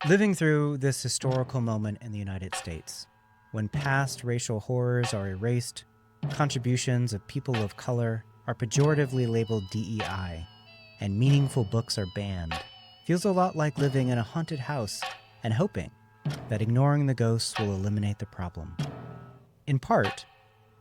Living through this historical moment in the United States, when past racial horrors are erased, contributions of people of color are pejoratively labeled DEI, and meaningful books are banned, feels a lot like living in a haunted house and hoping that ignoring the ghosts will eliminate the problem. In part,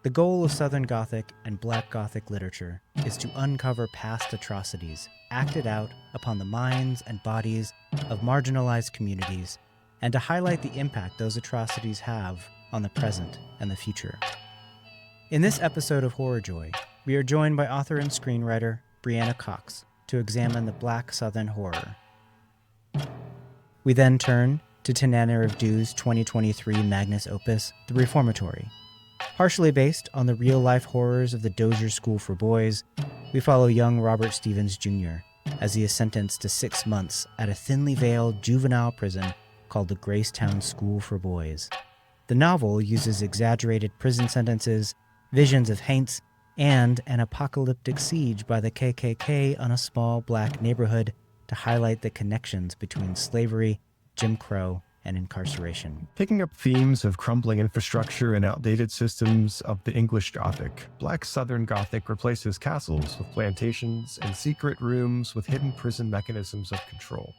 the goal of Southern Gothic and Black Gothic literature is to uncover past atrocities acted out upon the minds and bodies of marginalized communities and to highlight the impact those atrocities have on the present and the future. In this episode of Horror Joy, we are joined by author and screenwriter Briana Cox to examine the Black Southern horror. We then turn to Tananarive Due's 2023 magnus opus, The Reformatory. Partially based on the real-life horrors of the Dozier School for boys, we follow young Robert Stevens Jr. as he is sentenced to 6 months at a thinly veiled juvenile prison called the Gracetown School for Boys. The novel uses exaggerated prison sentences, visions of haints, and an apocalyptic siege by the KKK on a small black neighborhood to highlight the connections between slavery, Jim Crow, and incarceration. Picking up themes of crumbling infrastructure and outdated systems of the English Gothic, Black Southern Gothic replaces castles with plantations and secret rooms with hidden prison mechanisms of control.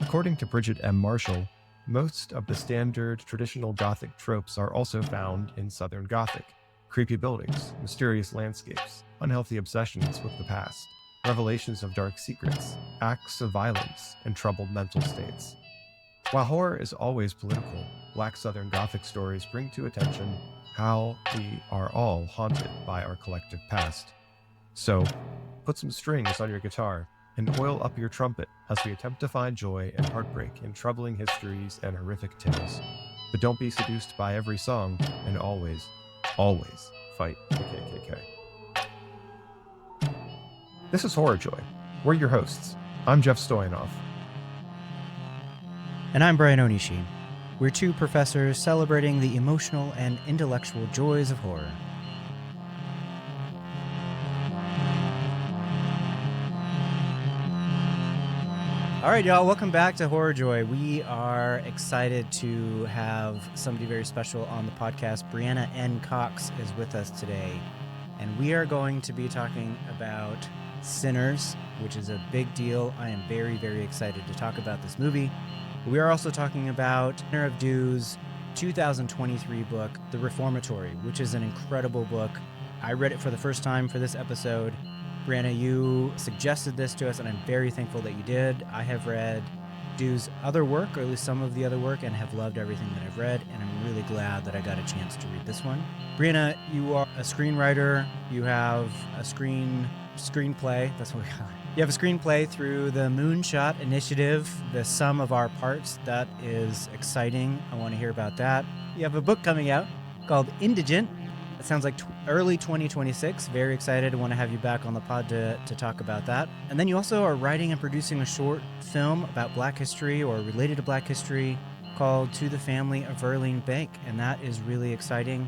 According to Bridget M. Marshall, most of the standard traditional Gothic tropes are also found in Southern Gothic: creepy buildings, mysterious landscapes, unhealthy obsessions with the past, revelations of dark secrets, acts of violence, and troubled mental states. While horror is always political, Black Southern Gothic stories bring to attention how we are all haunted by our collective past. So, put some strings on your guitar and oil up your trumpet as we attempt to find joy and heartbreak in troubling histories and horrific tales. But don't be seduced by every song, and always, always fight the KKK. This is Horror Joy. We're your hosts. I'm Jeff Stoyanoff. And I'm Brian Onishi. We're two professors celebrating the emotional and intellectual joys of horror. All right, y'all, welcome back to Horror Joy. We are excited to have somebody very special on the podcast. Briana N. Cox is with us today, and we are going to be talking about Sinners, which is a big deal. I am very, very excited to talk about this movie. We are also talking about Tananarive Due's 2023 book, The Reformatory, which is an incredible book. I read it for the first time for this episode. Briana, you suggested this to us, and I'm very thankful that you did. I have read Due's other work, or at least some of the other work, and have loved everything that I've read, and I'm really glad that I got a chance to read this one. Briana, you are a screenwriter. You have a screenplay. That's what we call it. You have a screenplay through the Moonshot Initiative, The Sum of Our Parts. That is exciting. I want to hear about that. You have a book coming out called Indigent. It sounds like early 2026. Very excited. I want to have you back on the pod to talk about that. And then you also are writing and producing a short film about Black history or related to Black history called To the Family of Verlaine Bank. And that is really exciting.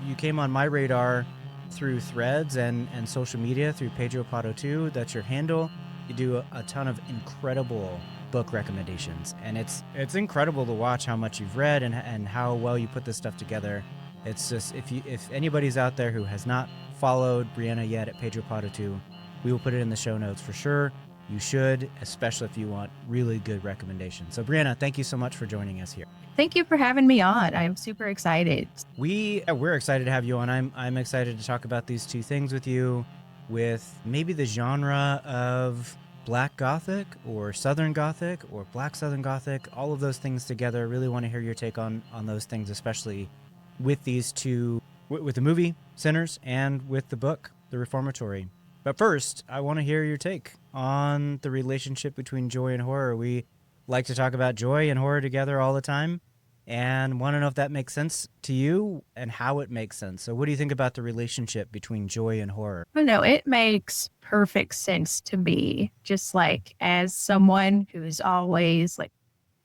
You came on my radar through threads and social media, through Pedro Pato 2. That's your handle. You do a ton of incredible book recommendations, and it's incredible to watch how much you've read and how well you put this stuff together. It's just, if anybody's out there who has not followed Briana yet at Pedro Pato 2, we will put it in the show notes for sure. You should, especially if you want really good recommendations. So Briana, thank you so much for joining us here. Thank you for having me on. I'm super excited. We're excited to have you on. I'm excited to talk about these two things with you, with maybe the genre of Black Gothic or Southern Gothic or Black Southern Gothic, all of those things together. I really want to hear your take on those things, especially with these two, with the movie Sinners and with the book, The Reformatory. But first, I want to hear your take on the relationship between joy and horror. We like to talk about joy and horror together all the time, and want to know if that makes sense to you and how it makes sense. So what do you think about the relationship between joy and horror? Oh, no, it makes perfect sense to me. Just like as someone who's always like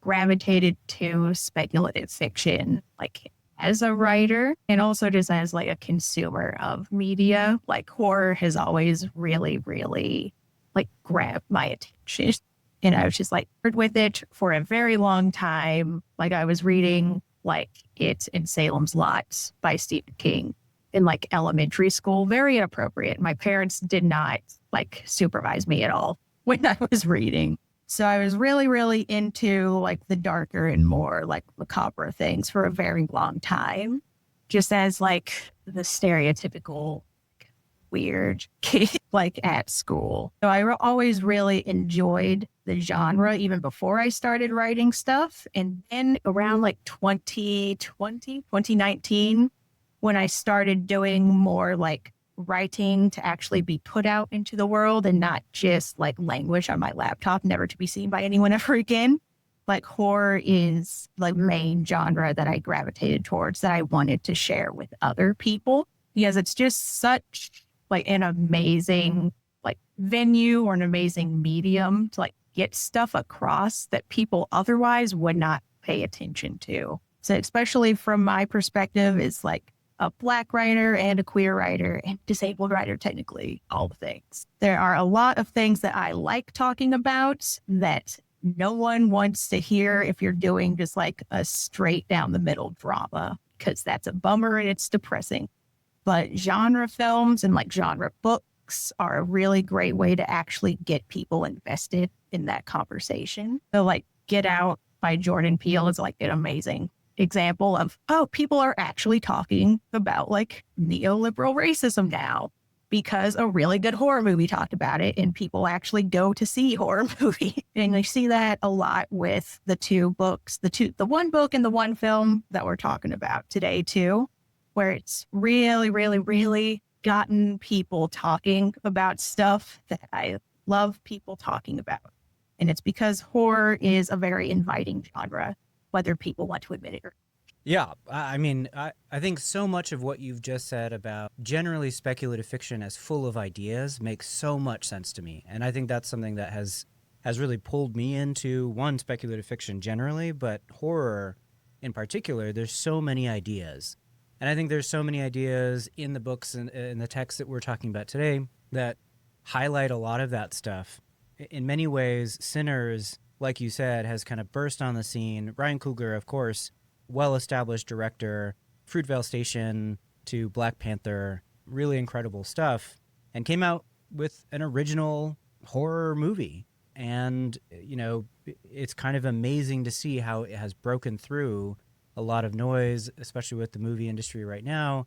gravitated to speculative fiction, like as a writer and also just as like a consumer of media, like horror has always really, really like grabbed my attention. And I was just like with it for a very long time. Like I was reading like It in Salem's Lot by Stephen King in like elementary school. Very inappropriate. My parents did not like supervise me at all when I was reading. So I was really, really into like the darker and more like macabre things for a very long time, just as like the stereotypical weird kid like at school. So I always really enjoyed the genre even before I started writing stuff. And then around like 2019, when I started doing more like writing to actually be put out into the world and not just like language on my laptop, never to be seen by anyone ever again. Like horror is the main genre that I gravitated towards, that I wanted to share with other people, because it's just such like an amazing like venue or an amazing medium to like get stuff across that people otherwise would not pay attention to. So especially from my perspective, is like a Black writer and a queer writer and disabled writer, technically, all the things. There are a lot of things that I like talking about that no one wants to hear if you're doing just like a straight down the middle drama, because that's a bummer and it's depressing. But genre films and like genre books are a really great way to actually get people invested in that conversation. So like Get Out by Jordan Peele is like an amazing example of, oh, people are actually talking about like neoliberal racism now because a really good horror movie talked about it, and people actually go to see horror movie. And you see that a lot with the two books, the one book and the one film that we're talking about today too, where it's really, really, really gotten people talking about stuff that I love people talking about. And it's because horror is a very inviting genre, whether people want to admit it or not. Yeah, I mean, I think so much of what you've just said about generally speculative fiction as full of ideas makes so much sense to me. And I think that's something that has really pulled me into, one, speculative fiction generally, but horror in particular. There's so many ideas. And I think there's so many ideas in the books and in the texts that we're talking about today that highlight a lot of that stuff. In many ways, Sinners, like you said, has kind of burst on the scene. Ryan Coogler, of course, well-established director, Fruitvale Station to Black Panther, really incredible stuff, and came out with an original horror movie. And, you know, it's kind of amazing to see how it has broken through a lot of noise, especially with the movie industry right now,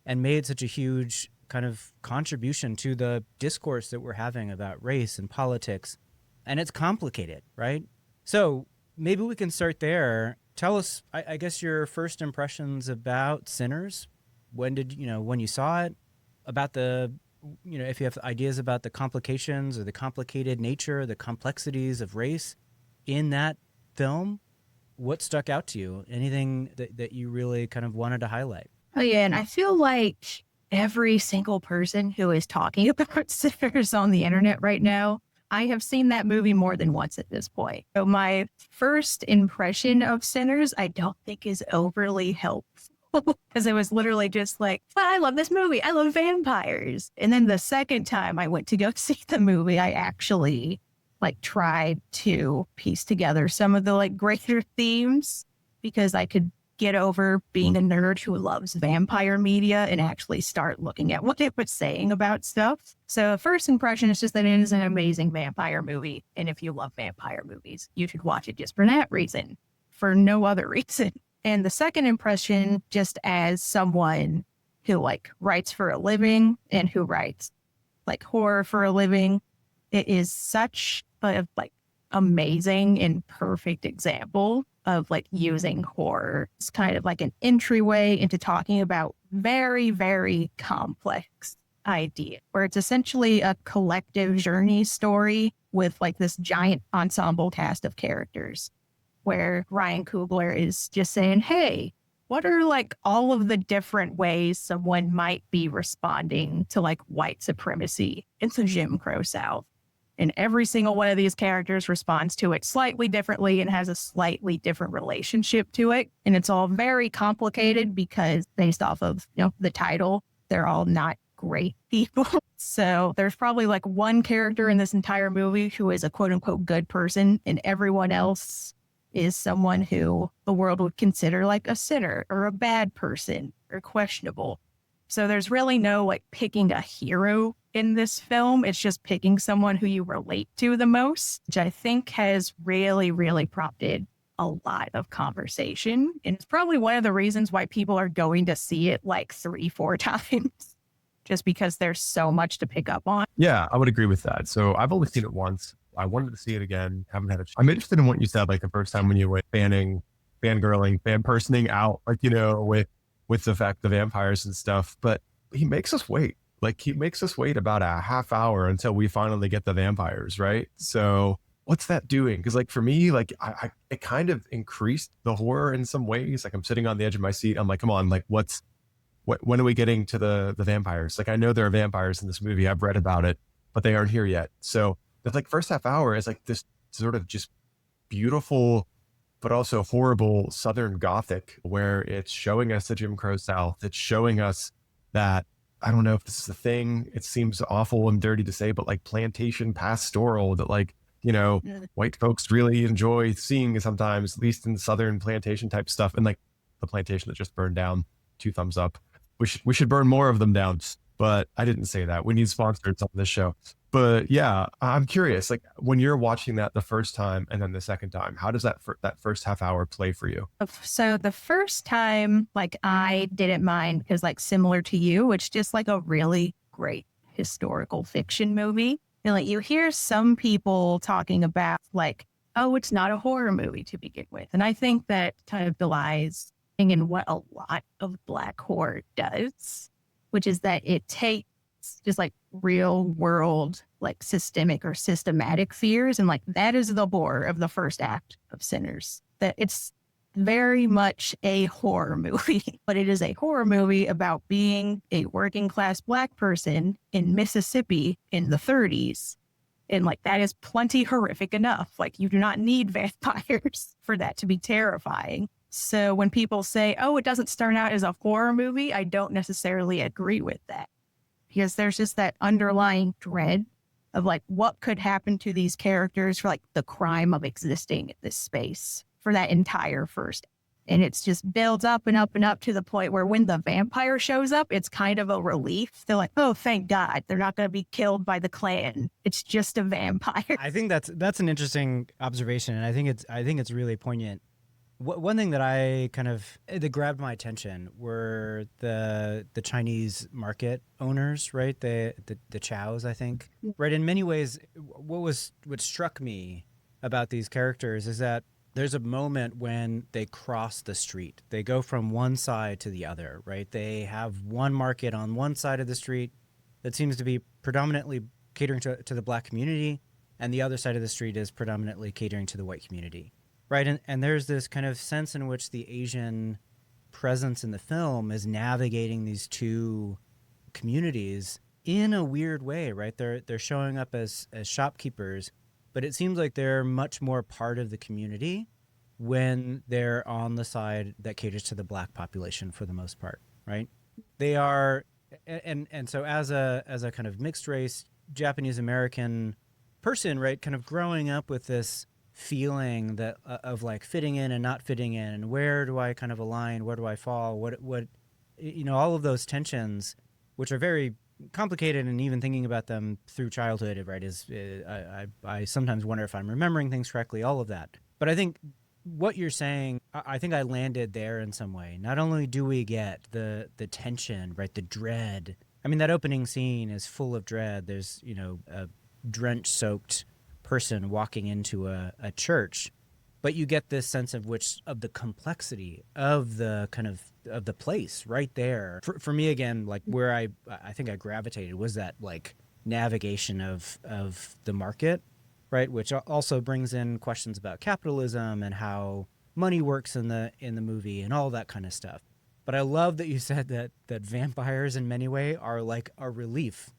and made such a huge kind of contribution to the discourse that we're having about race and politics. And it's complicated, right? So maybe we can start there. Tell us, I guess, your first impressions about Sinners. When you saw it, about the, if you have ideas about the complications or the complicated nature, the complexities of race in that film. What stuck out to you? Anything that you really kind of wanted to highlight? Oh, yeah. And I feel like every single person who is talking about Sinners on the internet right now, I have seen that movie more than once at this point. So my first impression of Sinners, I don't think is overly helpful, because it was literally just like, well, I love this movie. I love vampires. And then the second time I went to go see the movie, I actually like tried to piece together some of the like greater themes, because I could get over being a nerd who loves vampire media and actually start looking at what it was saying about stuff. So first impression is just that it is an amazing vampire movie. And if you love vampire movies, you should watch it just for that reason, for no other reason. And the second impression, just as someone who like writes for a living and who writes like horror for a living, it is such a like amazing and perfect example of like using horror. It's kind of like an entryway into talking about very, very complex idea, where it's essentially a collective journey story with like this giant ensemble cast of characters, where Ryan Coogler is just saying, hey, what are like all of the different ways someone might be responding to like white supremacy in the Jim Crow South? And every single one of these characters responds to it slightly differently and has a slightly different relationship to it. And it's all very complicated because based off of, the title, they're all not great people. So there's probably like one character in this entire movie who is a quote unquote good person, and everyone else is someone who the world would consider like a sinner or a bad person or questionable. So there's really no like picking a hero in this film. It's just picking someone who you relate to the most, which I think has really, really prompted a lot of conversation. And it's probably one of the reasons why people are going to see it like 3-4 times, just because there's so much to pick up on. Yeah, I would agree with that. So I've only seen it once. I wanted to see it again. Haven't had a chance. I'm interested in what you said, like the first time when you went fangirling, fan-personing out, like, with the fact the vampires and stuff. But he makes us wait. Like he makes us wait about a half hour until we finally get the vampires, right? So what's that doing? Because like for me, like it kind of increased the horror in some ways. Like I'm sitting on the edge of my seat. I'm like, come on, like when are we getting to the vampires? Like I know there are vampires in this movie. I've read about it, but they aren't here yet. So the like first half hour is like this sort of just beautiful, but also horrible Southern Gothic, where it's showing us the Jim Crow South. It's showing us that, I don't know if this is a thing. It seems awful and dirty to say, but like plantation pastoral that like, white folks really enjoy seeing sometimes, at least in Southern plantation type stuff. And like the plantation that just burned down, 2 thumbs up. We should burn more of them down, but I didn't say that. We need sponsors on this show. But yeah, I'm curious, like when you're watching that the first time and then the second time, how does that first half hour play for you? So the first time, like I didn't mind because like similar to you, it's just like a really great historical fiction movie. And like you hear some people talking about like, oh, it's not a horror movie to begin with. And I think that kind of belies in what a lot of Black horror does, which is that it takes just like real world, like systemic or systematic fears. And like that is the horror of the first act of Sinners, that it's very much a horror movie, but it is a horror movie about being a working class Black person in Mississippi in the 30s. And like that is plenty horrific enough. Like you do not need vampires for that to be terrifying. So when people say, oh, it doesn't start out as a horror movie, I don't necessarily agree with that. Because there's just that underlying dread of like what could happen to these characters for like the crime of existing in this space for that entire first. And it's just builds up and up and up to the point where when the vampire shows up, it's kind of a relief. They're like, oh, thank God, they're not going to be killed by the Klan. It's just a vampire. I think that's an interesting observation, and I think it's really poignant. One thing that grabbed my attention were the Chinese market owners, right? The chows, I think, right? In many ways, what struck me about these characters is that there's a moment when they cross the street. They go from one side to the other, right? They have one market on one side of the street that seems to be predominantly catering to the Black community, and the other side of the street is predominantly catering to the white community. Right, and there's this kind of sense in which the Asian presence in the film is navigating these two communities in a weird way, right? They're showing up as shopkeepers, but it seems like they're much more part of the community when they're on the side that caters to the Black population for the most part, right? They are, and so as a kind of mixed race Japanese American person, right, kind of growing up with this feeling that of like fitting in and not fitting in, and where do I kind of align, where do I fall, what all of those tensions, which are very complicated, and even thinking about them through childhood, right, is I sometimes wonder if I'm remembering things correctly, all of that. But I think what you're saying, I think I landed there in some way. Not only do we get the tension, right, the dread. I mean, that opening scene is full of dread. There's a drench-soaked person walking into a church, but you get this sense of the complexity of the kind of the place right there. For me, again, like where I think I gravitated was that like navigation of the market, right, which also brings in questions about capitalism and how money works in the movie and all that kind of stuff. But I love that you said that vampires in many ways are like a relief.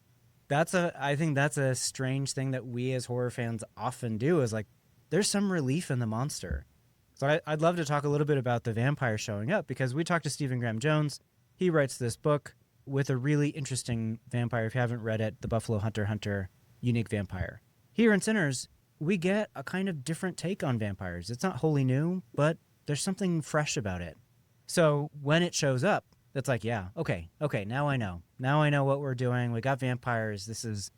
I think that's a strange thing that we as horror fans often do, is like there's some relief in the monster. So I'd love to talk a little bit about the vampire showing up, because we talked to Stephen Graham Jones. He writes this book with a really interesting vampire. If you haven't read it, The Buffalo Hunter Unique Vampire. Here in Sinners, we get a kind of different take on vampires. It's not wholly new, but there's something fresh about it. So when it shows up, it's like, yeah, okay, now I know. Now I know what we're doing. We got vampires. This is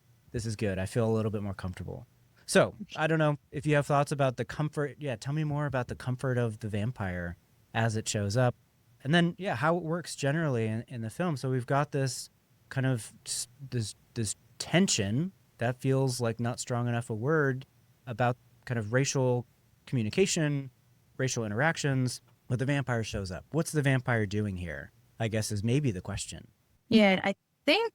good. I feel a little bit more comfortable. So I don't know if you have thoughts about the comfort. Yeah, tell me more about the comfort of the vampire as it shows up. And then, yeah, how it works generally in the film. So we've got this kind of this tension that feels like not strong enough a word about kind of racial communication, racial interactions, but the vampire shows up. What's the vampire doing here, I guess, is maybe the question. Yeah, I think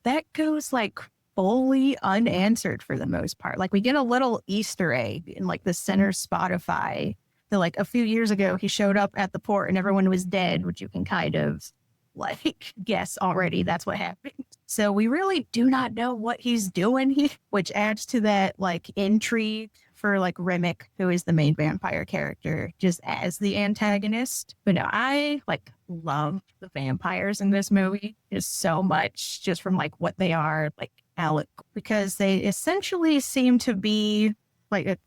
that goes like fully unanswered for the most part. Like we get a little Easter egg in like the center Spotify that like a few years ago he showed up at the port and everyone was dead, which you can kind of like guess already that's what happened. So we really do not know what he's doing here, which adds to that like intrigue for like Remick, who is the main vampire character, just as the antagonist. But no, I like love the vampires in this movie just so much, just from like what they are, like Alec, because they essentially seem to be like a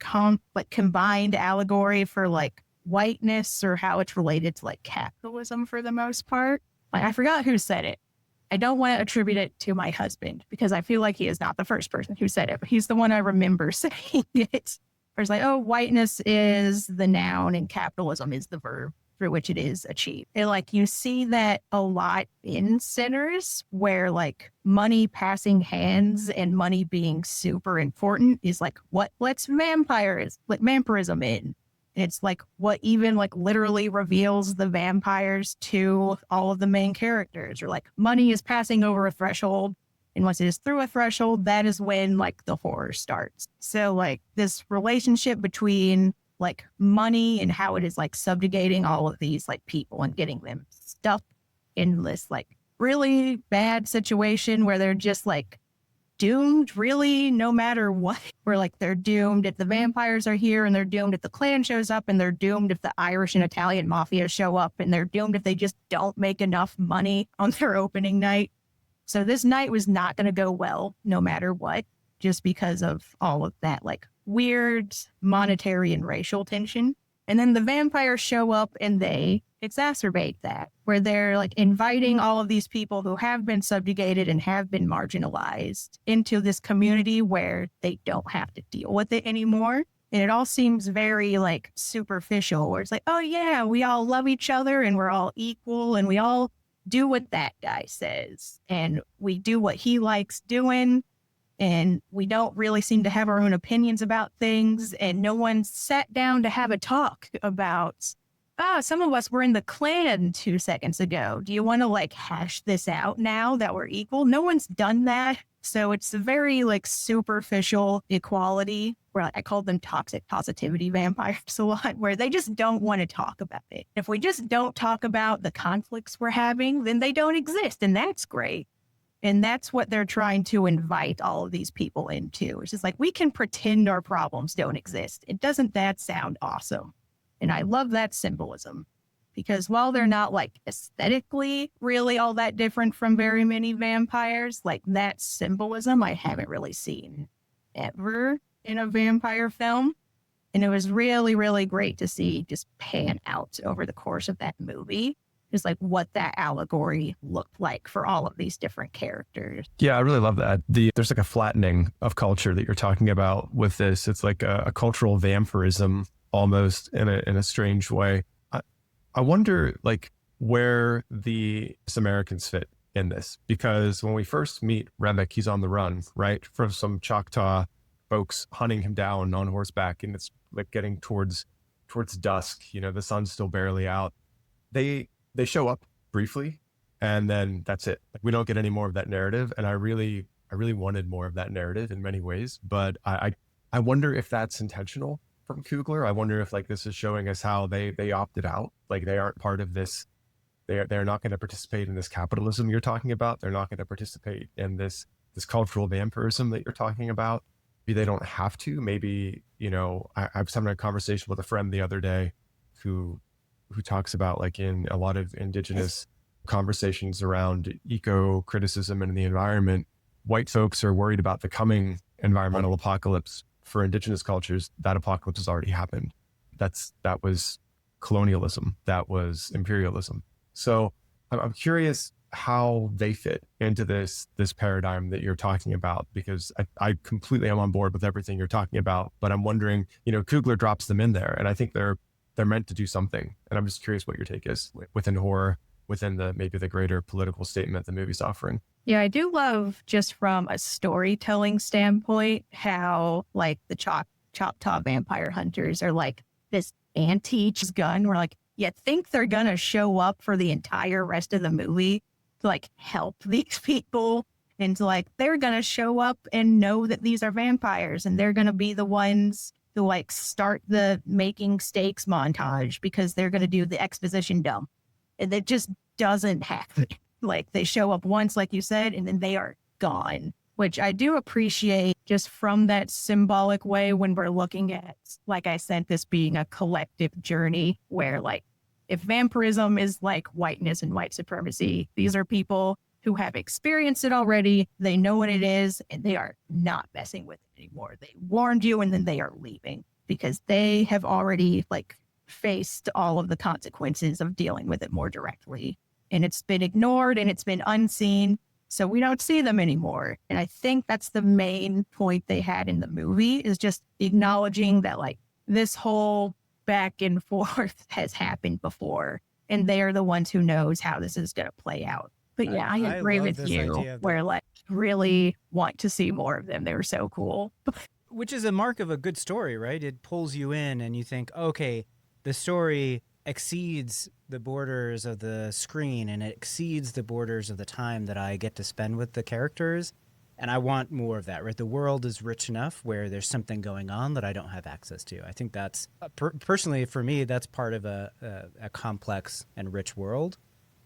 combined allegory for like whiteness or how it's related to like capitalism for the most part. Like I forgot who said it. I don't want to attribute it to my husband because I feel like he is not the first person who said it, but he's the one I remember saying it. Where it's like, oh, whiteness is the noun and capitalism is the verb through which it is achieved. And like you see that a lot in Sinners where like money passing hands and money being super important is like what lets vampirism in. And it's like what even like literally reveals the vampires to all of the main characters, or like money is passing over a threshold. And once it is through a threshold, that is when like the horror starts. So like this relationship between like money and how it is like subjugating all of these like people and getting them stuck in this like really bad situation where they're just like doomed really no matter what. Where like they're doomed if the vampires are here, and they're doomed if the clan shows up, and they're doomed if the Irish and Italian mafia show up, and they're doomed if they just don't make enough money on their opening night. So this night was not going to go well no matter what, just because of all of that like weird monetary and racial tension. And then the vampires show up and they exacerbate that, where they're like inviting all of these people who have been subjugated and have been marginalized into this community where they don't have to deal with it anymore. And it all seems very like superficial, where it's like, oh yeah, we all love each other and we're all equal and we all do what that guy says and we do what he likes doing. And we don't really seem to have our own opinions about things. And no one sat down to have a talk about, some of us were in the Klan 2 seconds ago. Do you want to like hash this out now that we're equal? No one's done that. So it's a very like superficial equality, where I call them toxic positivity vampires a lot, where they just don't want to talk about it. If we just don't talk about the conflicts we're having, then they don't exist. And that's great. And that's what they're trying to invite all of these people into. It's just like, we can pretend our problems don't exist. Doesn't that sound awesome? And I love that symbolism, because while they're not like aesthetically really all that different from very many vampires, like that symbolism I haven't really seen ever in a vampire film. And it was really, really great to see just pan out over the course of that movie. Just like what that allegory looked like for all of these different characters. Yeah, I really love that. There's like a flattening of culture that you're talking about with this. It's like a cultural vampirism almost in a strange way. I wonder like where the Americans fit in this, because when we first meet Remick, he's on the run, right? From some Choctaw folks hunting him down on horseback, and it's like getting towards dusk, the sun's still barely out. They show up briefly and then that's it. Like, we don't get any more of that narrative. And I really wanted more of that narrative in many ways, but I wonder if that's intentional from Coogler. I wonder if like this is showing us how they opted out. Like they aren't part of this. They're not going to participate in this capitalism you're talking about. They're not going to participate in this cultural vampirism that you're talking about. Maybe they don't have to. Maybe, I was having a conversation with a friend the other day who talks about like in a lot of indigenous conversations around eco-criticism and the environment, white folks are worried about the coming environmental apocalypse. For indigenous cultures, that apocalypse has already happened. That was colonialism. That was imperialism. So I'm curious how they fit into this paradigm that you're talking about, because I completely am on board with everything you're talking about, but I'm wondering, Coogler drops them in there, and I think they're meant to do something. And I'm just curious what your take is within horror, within maybe the greater political statement the movie's offering. Yeah, I do love, just from a storytelling standpoint, how like the Choctaw vampire hunters are like this antique gun where like you think they're gonna show up for the entire rest of the movie to like help these people, and to like they're gonna show up and know that these are vampires, and they're gonna be the ones to like start the making steaks montage because they're gonna do the exposition dump. And it just doesn't happen. Like they show up once, like you said, and then they are gone, which I do appreciate, just from that symbolic way when we're looking at, like I said, this being a collective journey where like if vampirism is like whiteness and white supremacy, these are people who have experienced it already. They know what it is, and they are not messing with it anymore. They warned you, and then they are leaving because they have already like faced all of the consequences of dealing with it more directly. And it's been ignored and it's been unseen. So we don't see them anymore. And I think that's the main point they had in the movie, is just acknowledging that like this whole back and forth has happened before. And they are the ones who knows how this is going to play out. But yeah, I agree with you, where like really want to see more of them. They were so cool. Which is a mark of a good story, right? It pulls you in and you think, okay, the story exceeds the borders of the screen and it exceeds the borders of the time that I get to spend with the characters. And I want more of that, right? The world is rich enough where there's something going on that I don't have access to. I think that's, personally for me, that's part of a complex and rich world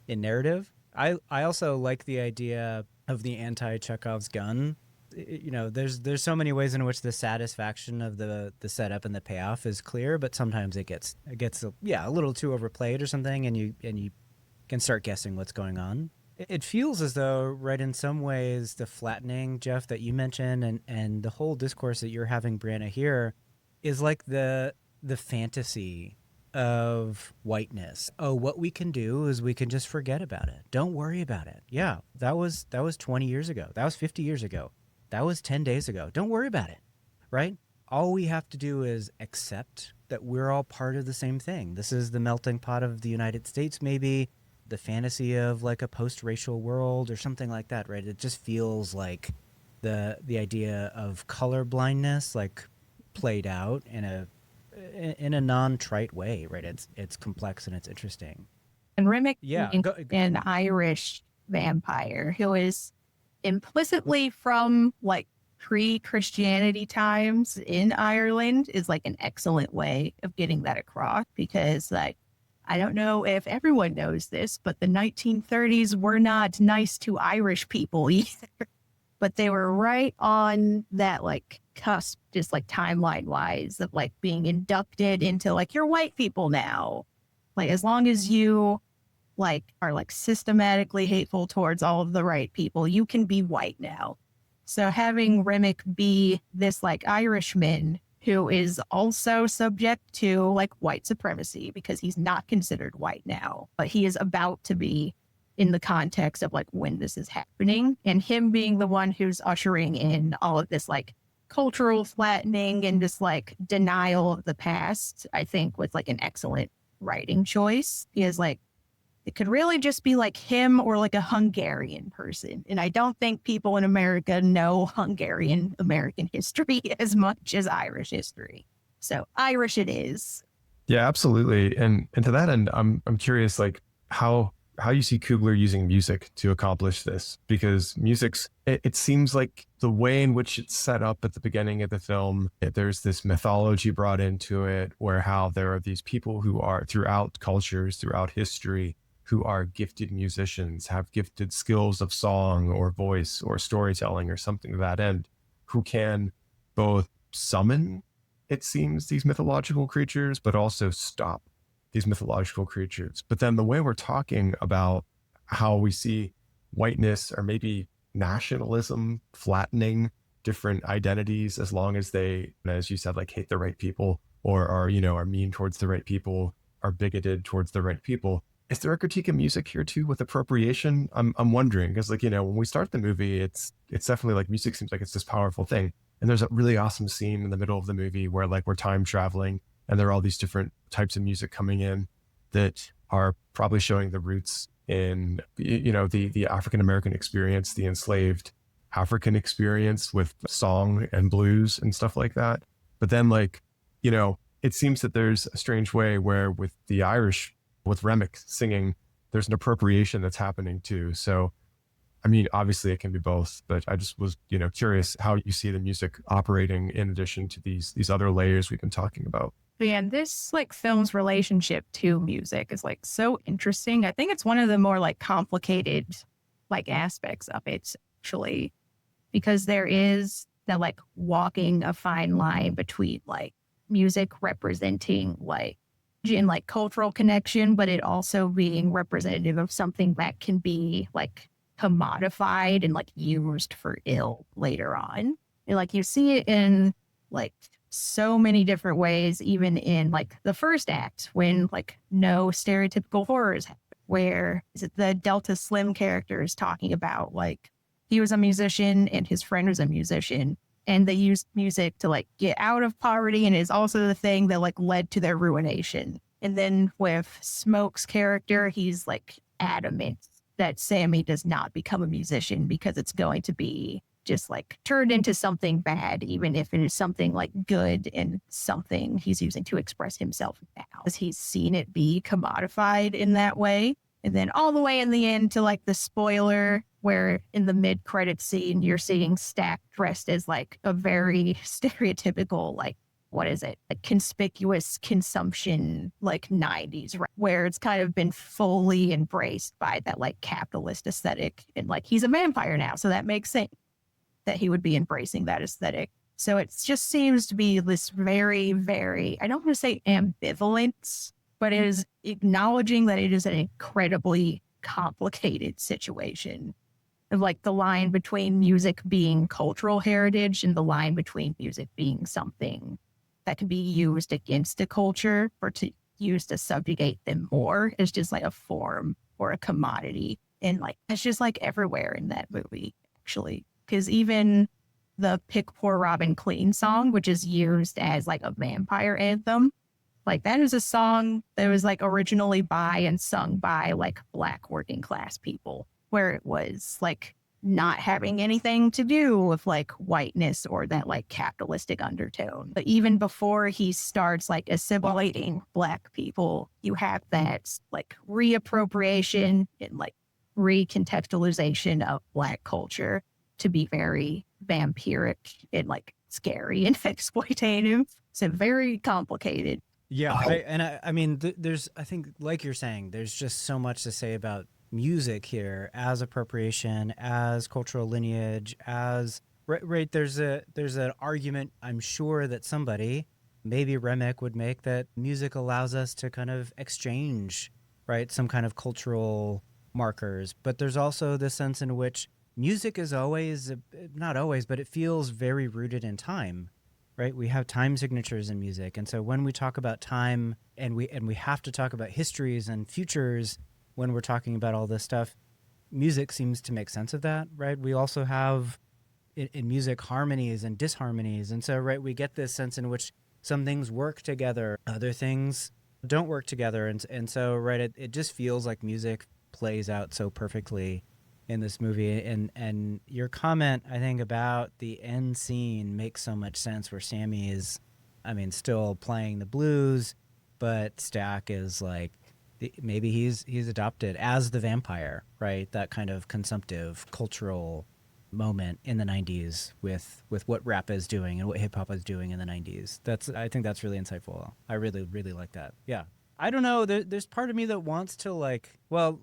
in narrative. I also like the idea of the anti-Chekhov's gun. There's so many ways in which the satisfaction of the setup and the payoff is clear, but sometimes it gets a little too overplayed or something, and you can start guessing what's going on. It feels as though, right, in some ways, the flattening, Jeff, that you mentioned, and the whole discourse that you're having, Briana, here, is like the fantasy of whiteness. Oh, what we can do is we can just forget about it. Don't worry about it. Yeah, that was 20 years ago. That was 50 years ago. That was 10 days ago. Don't worry about it, right? All we have to do is accept that we're all part of the same thing. This is the melting pot of the United States, maybe the fantasy of like a post-racial world or something like that, right? It just feels like the idea of color blindness, like played out in a non-trite way, right? It's complex and it's interesting. And Remick, an Irish vampire who is implicitly from like pre-Christianity times in Ireland, is like an excellent way of getting that across, because like I don't know if everyone knows this, but the 1930s were not nice to Irish people either. But they were right on that like cusp, just like timeline wise, of like being inducted into like, you're white people now. Like as long as you like are like systematically hateful towards all of the right people, you can be white now. So having Remick be this like Irishman who is also subject to like white supremacy because he's not considered white now, but he is about to be in the context of like when this is happening, and him being the one who's ushering in all of this like cultural flattening and just like denial of the past, I think was like an excellent writing choice. He is like, it could really just be like him or like a Hungarian person. And I don't think people in America know Hungarian American history as much as Irish history. So Irish it is. Yeah, absolutely. And to that end, I'm curious, like how you see Coogler using music to accomplish this, because it seems like the way in which it's set up at the beginning of the film, there's this mythology brought into it, where how there are these people who are throughout cultures, throughout history, who are gifted musicians, have gifted skills of song or voice or storytelling or something to that end, who can both summon, it seems, these mythological creatures, but also stop these mythological creatures. But then the way we're talking about how we see whiteness or maybe nationalism flattening different identities as long as they, as you said, like hate the right people or are, are mean towards the right people, are bigoted towards the right people. Is there a critique of music here too with appropriation? I'm wondering because when we start the movie, it's definitely like music seems like it's this powerful thing. And there's a really awesome scene in the middle of the movie where like we're time traveling and there are all these different types of music coming in that are probably showing the roots in the African American experience, the enslaved African experience with song and blues and stuff like that. But then it seems that there's a strange way where with the Irish, with Remick singing, there's an appropriation that's happening too. So I mean, obviously it can be both, but I just was, curious how you see the music operating in addition to these other layers we've been talking about. And this like film's relationship to music is like so interesting. I think it's one of the more like complicated like aspects of it actually, because there is that like walking a fine line between like music representing like in like cultural connection, but it also being representative of something that can be like commodified and like used for ill later on. And like you see it in like so many different ways, even in like the first act when like no stereotypical horrors happen, where is it the Delta Slim character is talking about like he was a musician and his friend was a musician and they used music to like get out of poverty and is also the thing that like led to their ruination. And then with Smoke's character, he's like adamant that Sammy does not become a musician because it's going to be just like turned into something bad, even if it is something like good and something he's using to express himself now, because he's seen it be commodified in that way. And then all the way in the end to like the spoiler, where in the mid-credit scene, you're seeing Stack dressed as like a very stereotypical, like, what is it? Like conspicuous consumption, like 90s, right? Where it's kind of been fully embraced by that like capitalist aesthetic. And like he's a vampire now, so that makes sense that he would be embracing that aesthetic. So it just seems to be this very, very, I don't want to say ambivalent, but it is acknowledging that it is an incredibly complicated situation. Of like the line between music being cultural heritage and the line between music being something that can be used against a culture or to use to subjugate them more is just like a form or a commodity. And like, it's just like everywhere in that movie, actually. Because even the Pick Poor Robin Clean song, which is used as like a vampire anthem, like that is a song that was like originally by and sung by like Black working class people, where it was like not having anything to do with like whiteness or that like capitalistic undertone. But even before he starts like assimilating Black people, you have that like reappropriation and like recontextualization of Black culture to be very vampiric and like scary and exploitative. So very complicated. Yeah, I mean, there's, I think, like you're saying, there's just so much to say about music here as appropriation, as cultural lineage, as right. There's an argument I'm sure that somebody, maybe Remick, would make that music allows us to kind of exchange, right, some kind of cultural markers. But there's also the sense in which music is always, not always, but it feels very rooted in time. Right, we have time signatures in music, and so when we talk about time, and we have to talk about histories and futures when we're talking about all this stuff, music seems to make sense of that, right? We also have in music harmonies and disharmonies, and so right, we get this sense in which some things work together, other things don't work together, and so right, it just feels like music plays out so perfectly in this movie. And your comment, I think, about the end scene makes so much sense, where Sammy is, I mean, still playing the blues, but Stack is like, maybe he's adopted as the vampire, right? That kind of consumptive cultural moment in the 90s with what rap is doing and what hip hop is doing in the 90s. I think that's really insightful. I really, really like that. Yeah. I don't know. There's part of me that wants to like, well,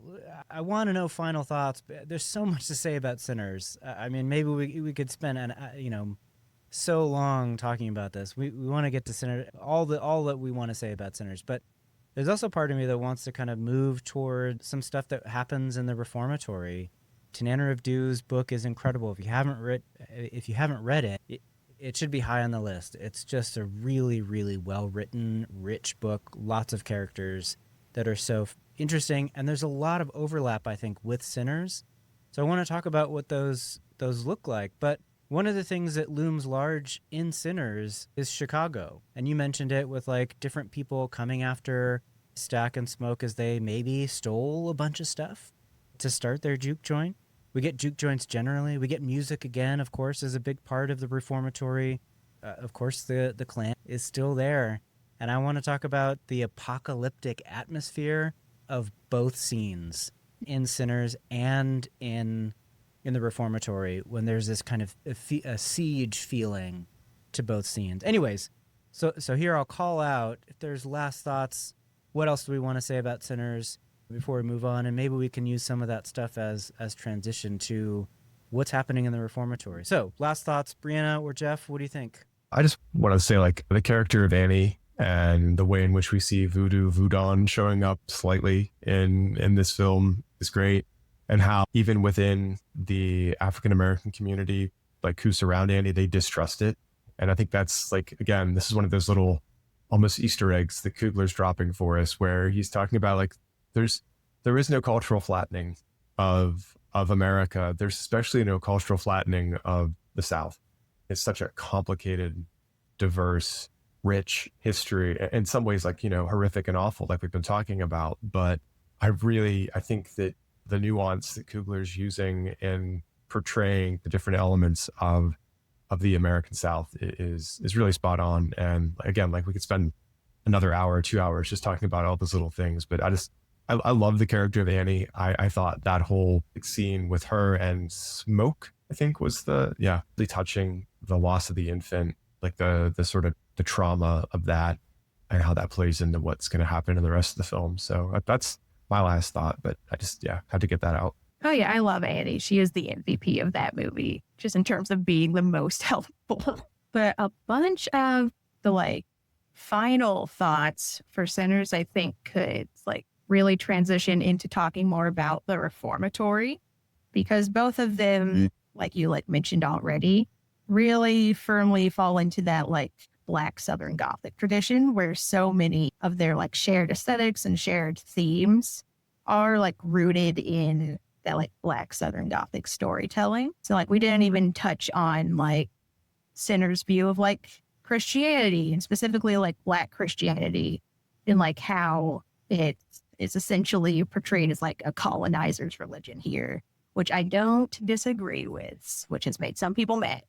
I want to know final thoughts. But there's so much to say about Sinners. I mean, maybe we could spend so long talking about this. We want to get to Sinners, all that we want to say about Sinners. But There's also part of me that wants to kind of move toward some stuff that happens in the Reformatory. Tananarive Due's book is incredible. If you haven't read it, it should be high on the list. It's just a really, really well-written, rich book, lots of characters that are so interesting, and there's a lot of overlap, I think, with Sinners. So I want to talk about what those look like. But one of the things that looms large in Sinners is Chicago. And you mentioned it with like different people coming after Stack and Smoke as they maybe stole a bunch of stuff to start their juke joint. We get juke joints generally. We get music again, of course, is a big part of the Reformatory. Of course, the Klan is still there. And I want to talk about the apocalyptic atmosphere of both scenes in Sinners and in the Reformatory, when there's this kind of a siege feeling to both scenes. Anyways, so here I'll call out, if there's last thoughts, what else do we want to say about Sinners before we move on? And maybe we can use some of that stuff as transition to what's happening in the Reformatory. So last thoughts, Briana or Jeff, what do you think? I just want to say, like, the character of Annie and the way in which we see Voodoo showing up slightly in this film is great. And how even within the African-American community, like, who surround Annie, they distrust it. And I think that's, like, again, this is one of those little almost Easter eggs that Coogler's dropping for us, where he's talking about, like, there is no cultural flattening of America. There's especially no cultural flattening of the South. It's such a complicated, diverse, rich history, in some ways, like, horrific and awful, like we've been talking about. But I think that the nuance that Coogler's using in portraying the different elements of the American South is really spot on. And again, like, we could spend another hour or 2 hours just talking about all those little things, but I love the character of Annie. I thought that whole scene with her and Smoke, I think, was really touching, the loss of the infant, like the sort of the trauma of that and how that plays into what's going to happen in the rest of the film. So that's my last thought, but I just, had to get that out. Oh yeah, I love Annie. She is the MVP of that movie, just in terms of being the most helpful. But a bunch of the final thoughts for Sinners, I think, could really transition into talking more about the Reformatory, because both of them, like you mentioned already, really firmly fall into that Black Southern Gothic tradition, where so many of their shared aesthetics and shared themes are rooted in that Black Southern Gothic storytelling. So we didn't even touch on Sinners' view of Christianity, and specifically Black Christianity, and how it's essentially portrayed as a colonizer's religion here, which I don't disagree with, which has made some people mad.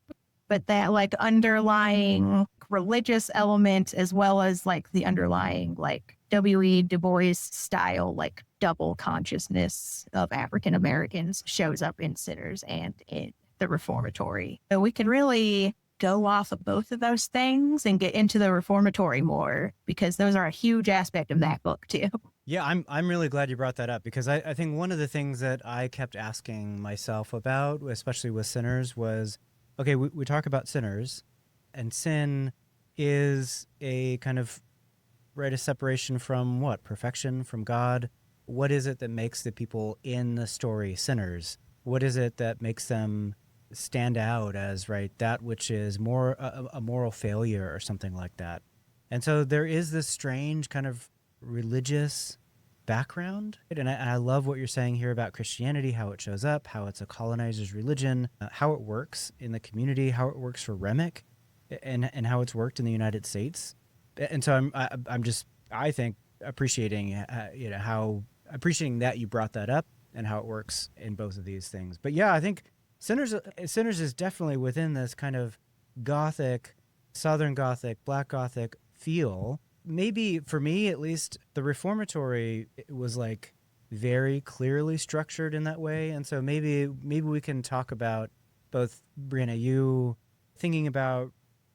But that underlying religious element, as well as the underlying W.E. Du Bois style double consciousness of African Americans shows up in Sinners and in the Reformatory. So we can really go off of both of those things and get into the Reformatory more, because those are a huge aspect of that book too. Yeah, I'm really glad you brought that up, because I think one of the things that I kept asking myself about, especially with Sinners, was, okay, we talk about sinners, and sin is a kind of, a separation from what? Perfection, from God. What is it that makes the people in the story sinners? What is it that makes them stand out as, that which is more a moral failure or something like that? And so there is this strange kind of religious background. And I love what you're saying here about Christianity, how it shows up, how it's a colonizer's religion, how it works in the community, how it works for Remick, and how it's worked in the United States. And so I think appreciating, appreciating that you brought that up and how it works in both of these things. But yeah, I think Sinners is definitely within this kind of Gothic, Southern Gothic, Black Gothic feel. Maybe for me, at least, the Reformatory was very clearly structured in that way. And so maybe we can talk about both, Briana, you thinking about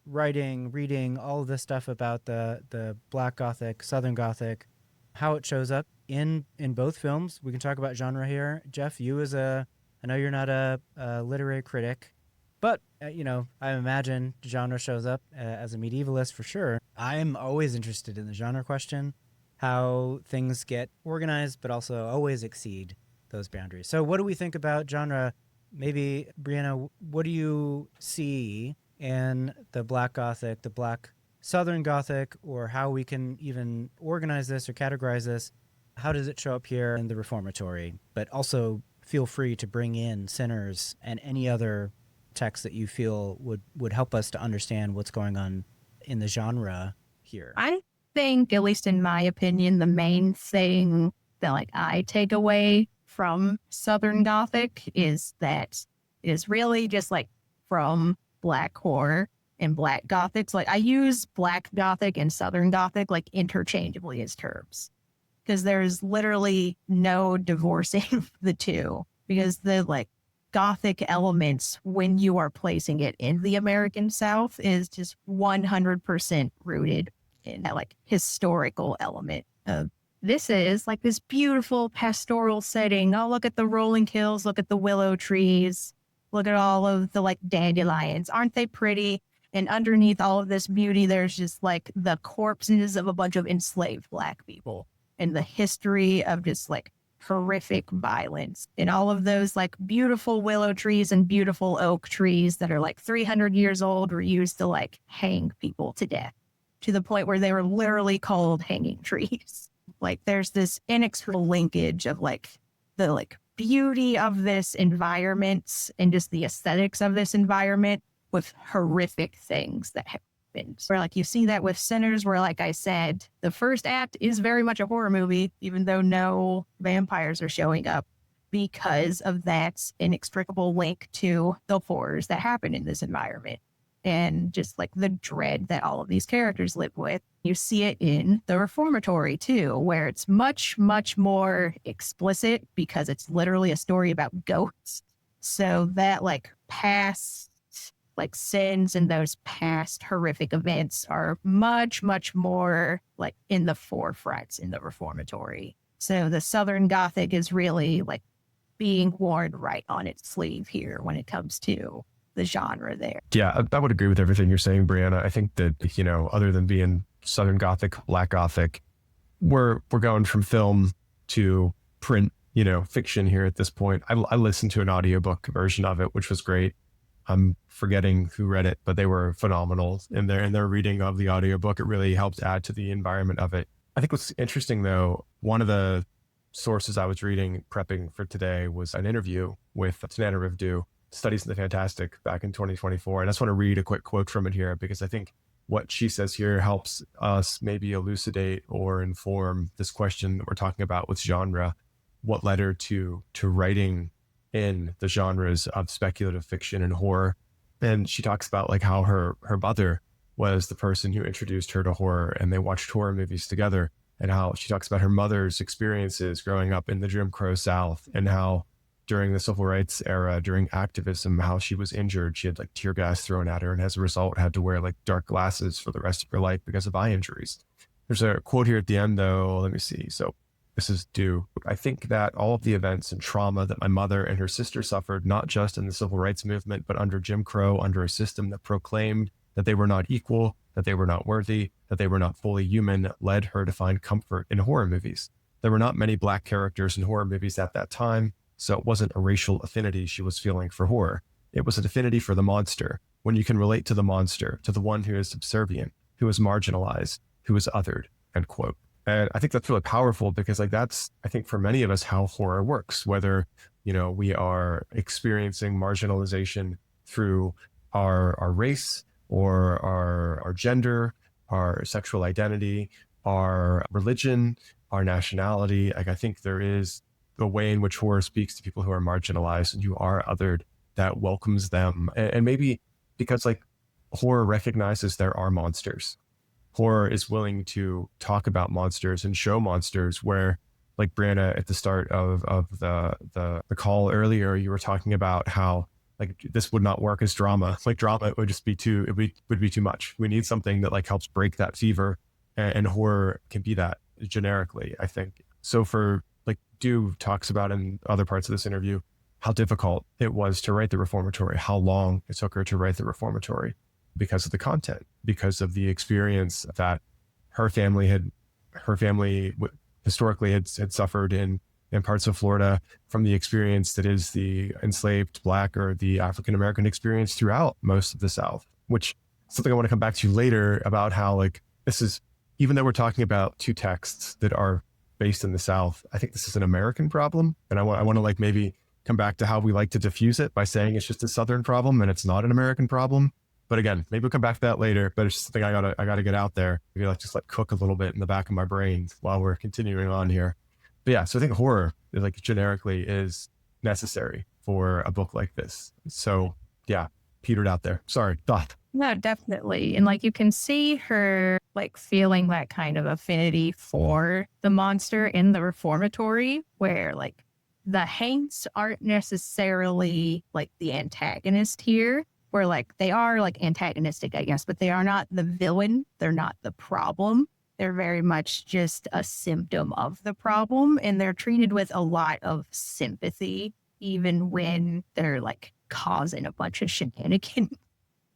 writing, reading, all of this stuff about the Black Gothic, Southern Gothic, how it shows up in both films. We can talk about genre here. Jeff, you I know you're not a literary critic, but, I imagine genre shows up as a medievalist for sure. I'm always interested in the genre question. how things get organized, but also always exceed those boundaries. So what do we think about genre? Maybe, Briana, what do you see in the Black Gothic, the Black Southern Gothic, or how we can even organize this or categorize this? How does it show up here in the Reformatory? But also feel free to bring in Sinners and any other text that you feel would help us to understand what's going on in the genre here. I think, at least in my opinion, the main thing that like I take away from Southern Gothic is that it is really just like from Black horror and Black Gothic. So like I use Black Gothic and Southern Gothic like interchangeably as terms, because there's literally no divorcing the two, because the like Gothic elements, when you are placing it in the American South, is just 100% rooted in that like historical element of this is like this beautiful pastoral setting. Oh, look at the rolling hills, look at the willow trees, look at all of the like dandelions. Aren't they pretty? And underneath all of this beauty, there's just like the corpses of a bunch of enslaved Black people and the history of just like horrific violence. And all of those like beautiful willow trees and beautiful oak trees that are like 300 years old were used to like hang people to death, to the point where they were literally called hanging trees. Like there's this inextricable linkage of like the like beauty of this environment and just the aesthetics of this environment with horrific things that happened. Where like you see that with Sinners, where like I said, the first act is very much a horror movie, even though no vampires are showing up, because of that inextricable link to the horrors that happen in this environment. And just like the dread that all of these characters live with. You see it in the Reformatory too, where it's much, much more explicit because it's literally a story about ghosts. So that like past like sins and those past horrific events are much, much more like in the forefront in the Reformatory. So the Southern Gothic is really like being worn right on its sleeve here when it comes to the genre there. Yeah, I would agree with everything you're saying, Briana. I think that, you know, other than being Southern Gothic, Black Gothic, we're going from film to print, you know, fiction here at this point. I listened to an audiobook version of it, which was great. I'm forgetting who read it, but they were phenomenal in their reading of the audiobook. It really helped add to the environment of it. I think what's interesting though, one of the sources I was reading prepping for today was an interview with Tananarive Due, Studies in the Fantastic, back in 2024. And I just want to read a quick quote from it here, because I think what she says here helps us maybe elucidate or inform this question that we're talking about with genre. What led her to writing in the genres of speculative fiction and horror. And she talks about like how her mother was the person who introduced her to horror, and they watched horror movies together, and how she talks about her mother's experiences growing up in the Jim Crow South, and how during the civil rights era, during activism, how she was injured. She had like tear gas thrown at her, and as a result had to wear like dark glasses for the rest of her life because of eye injuries. There's a quote here at the end though. Let me see. So this is Due. I think that all of the events and trauma that my mother and her sister suffered, not just in the civil rights movement, but under Jim Crow, under a system that proclaimed that they were not equal, that they were not worthy, that they were not fully human, led her to find comfort in horror movies. There were not many Black characters in horror movies at that time, so it wasn't a racial affinity she was feeling for horror. It was an affinity for the monster, when you can relate to the monster, to the one who is subservient, who is marginalized, who is othered, end quote. And I think that's really powerful, because like that's, I think for many of us, how horror works, whether, you know, we are experiencing marginalization through our race or our gender, our sexual identity, our religion, our nationality. Like I think there is a way in which horror speaks to people who are marginalized and who are othered, that welcomes them. And maybe because like horror recognizes there are monsters. Horror is willing to talk about monsters and show monsters, where like Briana at the start of the call earlier, you were talking about how like this would not work as drama. Like drama would just be would be too much. We need something that like helps break that fever, and horror can be that generically, I think. So for like Due talks about in other parts of this interview, how difficult it was to write the Reformatory, how long it took her to write the Reformatory, because of the content, because of the experience that her family had her family historically had suffered in parts of Florida from the experience that is the enslaved Black or the African American experience throughout most of the South, which is something I want to come back to later about how like this is, even though we're talking about two texts that are based in the South, I think this is an American problem. And I want to like maybe come back to how we like to diffuse it by saying it's just a Southern problem and it's not an American problem. But again, maybe we'll come back to that later, but it's just something I gotta get out there. Maybe like just like cook a little bit in the back of my brain while we're continuing on here. But yeah, so I think horror like generically is necessary for a book like this. So yeah, petered out there. Sorry, thought. No, definitely. And like you can see her like feeling that kind of affinity for the monster in the Reformatory, where like the haints aren't necessarily like the antagonist here, where like they are like antagonistic, I guess, but they are not the villain. They're not the problem. They're very much just a symptom of the problem. And they're treated with a lot of sympathy, even when they're like causing a bunch of shenanigans.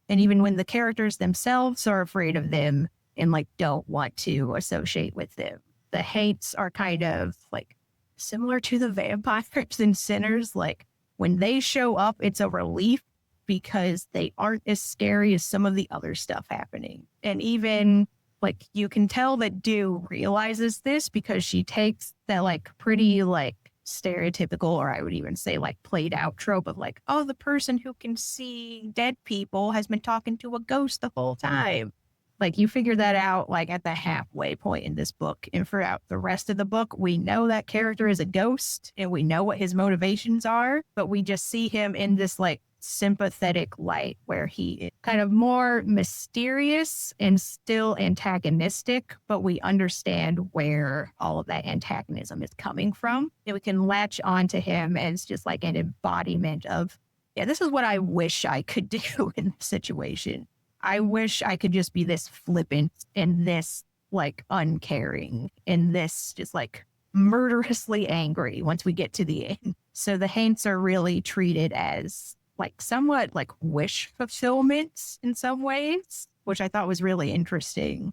And even when the characters themselves are afraid of them and like don't want to associate with them. The haints are kind of like similar to the vampires and sinners. Like when they show up, it's a relief because they aren't as scary as some of the other stuff happening. And even like you can tell that Due realizes this because she takes that like pretty like stereotypical, or I would even say like played out trope of like, oh, the person who can see dead people has been talking to a ghost the whole time. Like you figure that out like at the halfway point in this book. And throughout the rest of the book, we know that character is a ghost and we know what his motivations are, but we just see him in this like sympathetic light where he is kind of more mysterious and still antagonistic, but we understand where all of that antagonism is coming from. And we can latch onto him as just like an embodiment of, yeah, this is what I wish I could do in this situation. I wish I could just be this flippant and this like uncaring and this just like murderously angry once we get to the end. So the haints are really treated as like somewhat like wish fulfillment in some ways, which I thought was really interesting.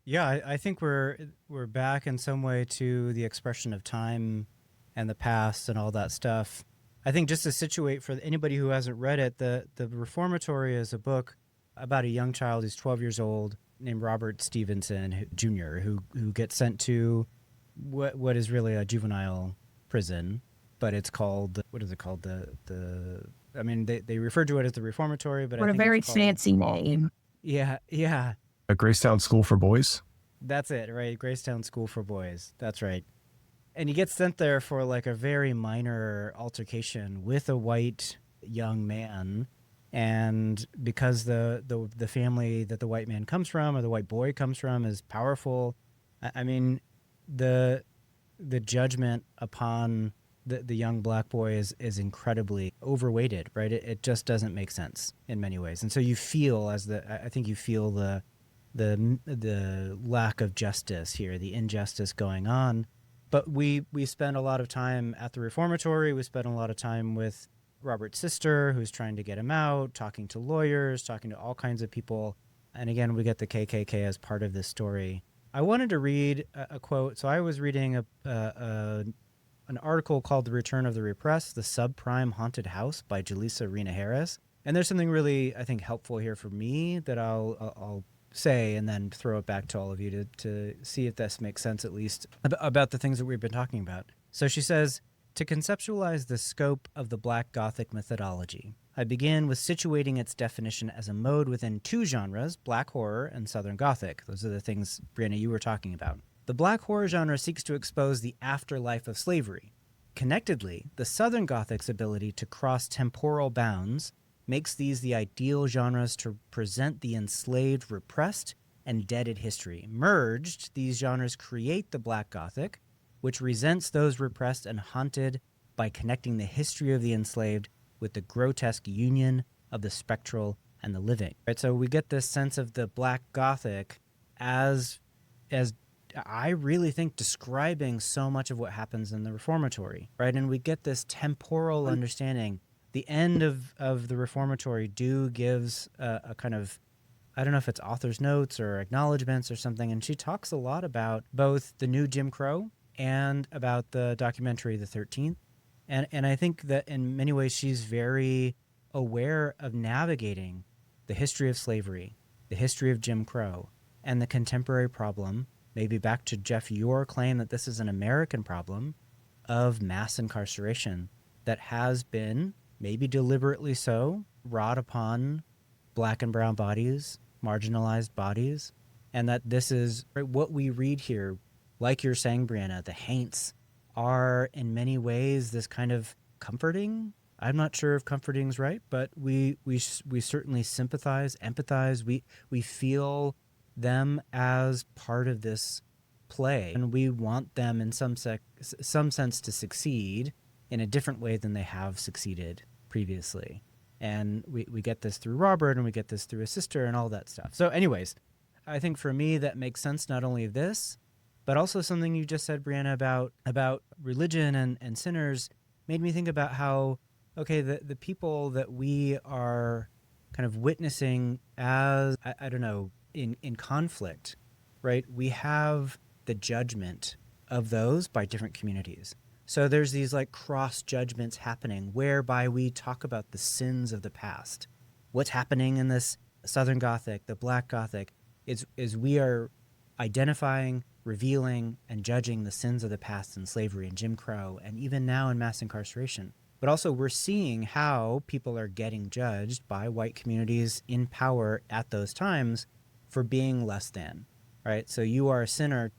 Yeah, I think we're back in some way to the expression of time and the past and all that stuff. I think just to situate for anybody who hasn't read it, the Reformatory is a book about a young child who's 12 years old named Robert Stevenson Jr., who gets sent to what is really a juvenile prison, but it's called, what is it called? I mean, they refer to it as the Reformatory, but What I a think very it's called, fancy name. Yeah. A Gracetown School for Boys. That's it, right? Gracetown School for Boys. That's right. And he gets sent there for like a very minor altercation with a white young man. And because the family that the white man comes from, or the white boy comes from, is powerful, I mean, the judgment upon the young black boy is incredibly overweighted, right? It just doesn't make sense in many ways. And so you feel I think you feel the lack of justice here, the injustice going on. But we spend a lot of time at the Reformatory. We spend a lot of time with Robert's sister, who's trying to get him out, talking to lawyers, talking to all kinds of people. And again, we get the KKK as part of this story. I wanted to read a quote. So I was reading an article called The Return of the Repressed, The Subprime Haunted House by Jaleesa Rena Harris. And there's something really, I think, helpful here for me that I'll say and then throw it back to all of you to see if this makes sense, at least about the things that we've been talking about. So she says, to conceptualize the scope of the Black Gothic methodology, I begin with situating its definition as a mode within two genres, Black horror and Southern Gothic. Those are the things, Briana, you were talking about. The Black horror genre seeks to expose the afterlife of slavery. Connectedly, the Southern Gothic's ability to cross temporal bounds makes these the ideal genres to present the enslaved, repressed, and deaded history. Merged, these genres create the Black Gothic, which resents those repressed and haunted by connecting the history of the enslaved with the grotesque union of the spectral and the living. Right, so we get this sense of the Black Gothic as I really think describing so much of what happens in the Reformatory, right? And we get this temporal understanding. The end of the Reformatory Due gives a kind of I don't know if it's author's notes or acknowledgments or something, and she talks a lot about both the new Jim Crow and about the documentary The 13th. And I think that in many ways she's very aware of navigating the history of slavery, the history of Jim Crow, and the contemporary problem, maybe back to Jeff, your claim that this is an American problem of mass incarceration that has been, maybe deliberately so, wrought upon Black and brown bodies, marginalized bodies, and that this is what we read here, like you're saying, Briana, the haints are in many ways this kind of comforting. I'm not sure if comforting is right, but we certainly sympathize, empathize. We feel them as part of this play, and we want them in some sense to succeed in a different way than they have succeeded previously. And we get this through Robert, and we get this through his sister and all that stuff. So anyways, I think for me that makes sense, not only of this, but also something you just said, Briana, about religion and sinners made me think about how, okay, the people that we are kind of witnessing as, I don't know, in conflict, right? We have the judgment of those by different communities. So there's these like cross judgments happening whereby we talk about the sins of the past. What's happening in this Southern Gothic, the Black Gothic, is we are identifying, revealing, and judging the sins of the past in slavery and Jim Crow, and even now in mass incarceration. But also we're seeing how people are getting judged by white communities in power at those times for being less than, right? So you are a sinner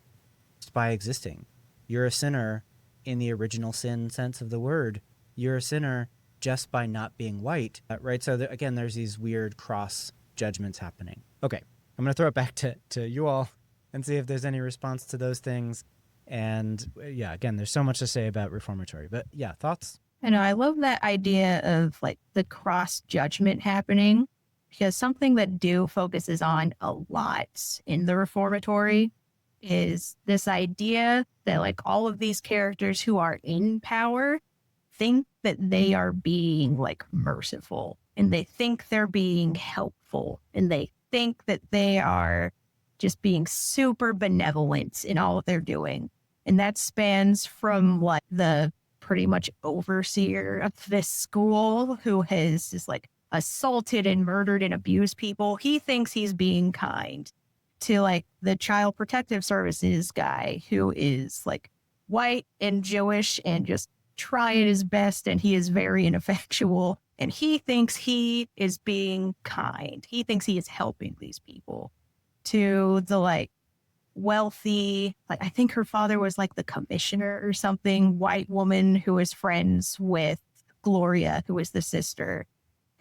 just by existing. You're a sinner in the original sin sense of the word. You're a sinner just by not being white, right? So again, there's these weird cross judgments happening. Okay, I'm going to throw it back to you all and see if there's any response to those things. And yeah, again, there's so much to say about Reformatory, but yeah, thoughts? I know, I love that idea of like the cross judgment happening, because something that Due focuses on a lot in the Reformatory is this idea that like all of these characters who are in power think that they are being like merciful, and they think they're being helpful, and they think that they are just being super benevolent in all that they're doing. And that spans from like the pretty much overseer of this school who has just like assaulted and murdered and abused people. He thinks he's being kind, to like the child protective services guy who is like white and Jewish and just trying his best, and he is very ineffectual, and he thinks he is being kind. He thinks he is helping these people. To the like wealthy, like I think her father was like the commissioner or something, white woman who is friends with Gloria, who is the sister,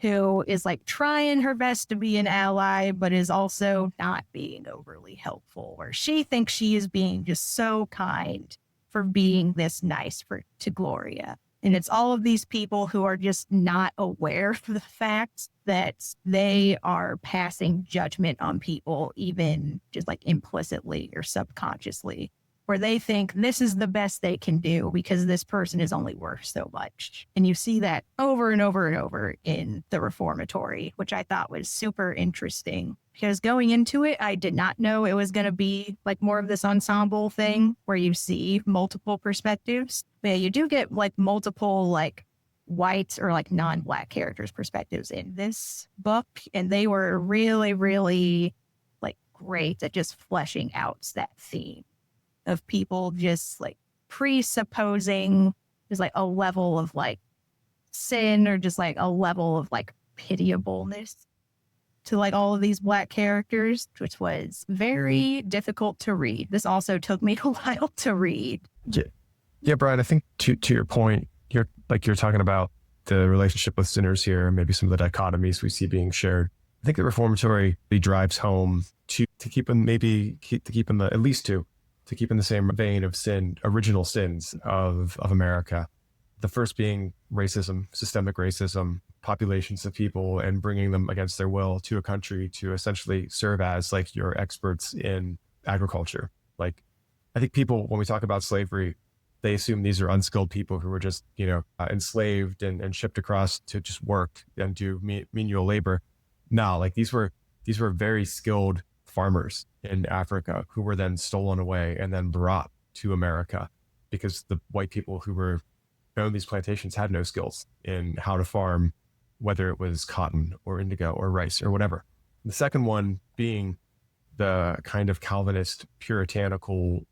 who is like trying her best to be an ally, but is also not being overly helpful, or she thinks she is being just so kind for being this nice to Gloria. And it's all of these people who are just not aware of the fact that they are passing judgment on people, even just like implicitly or subconsciously, where they think this is the best they can do because this person is only worth so much. And you see that over and over and over in the Reformatory, which I thought was super interesting, because going into it, I did not know it was going to be like more of this ensemble thing where you see multiple perspectives. But yeah, you do get like multiple like white or like non-Black characters' perspectives in this book. And they were really, really like great at just fleshing out that theme of people just like presupposing there's like a level of like sin or just like a level of like pitiableness to like all of these Black characters, which was very difficult to read. This also took me a while to read. Yeah, Brian, I think to your point, you're talking about the relationship with sinners here, maybe some of the dichotomies we see being shared. I think the Reformatory drives home to keep in the same vein of sin, original sins of America. The first being racism, systemic racism, populations of people, and bringing them against their will to a country to essentially serve as like your experts in agriculture. Like, I think people, when we talk about slavery, they assume these are unskilled people who were just, enslaved and shipped across to just work and do menial labor. No, like these were These were very skilled farmers in Africa who were then stolen away and then brought to America because the white people who were owned these plantations had no skills in how to farm, whether it was cotton or indigo or rice or whatever. The second one being the kind of Calvinist, puritanical,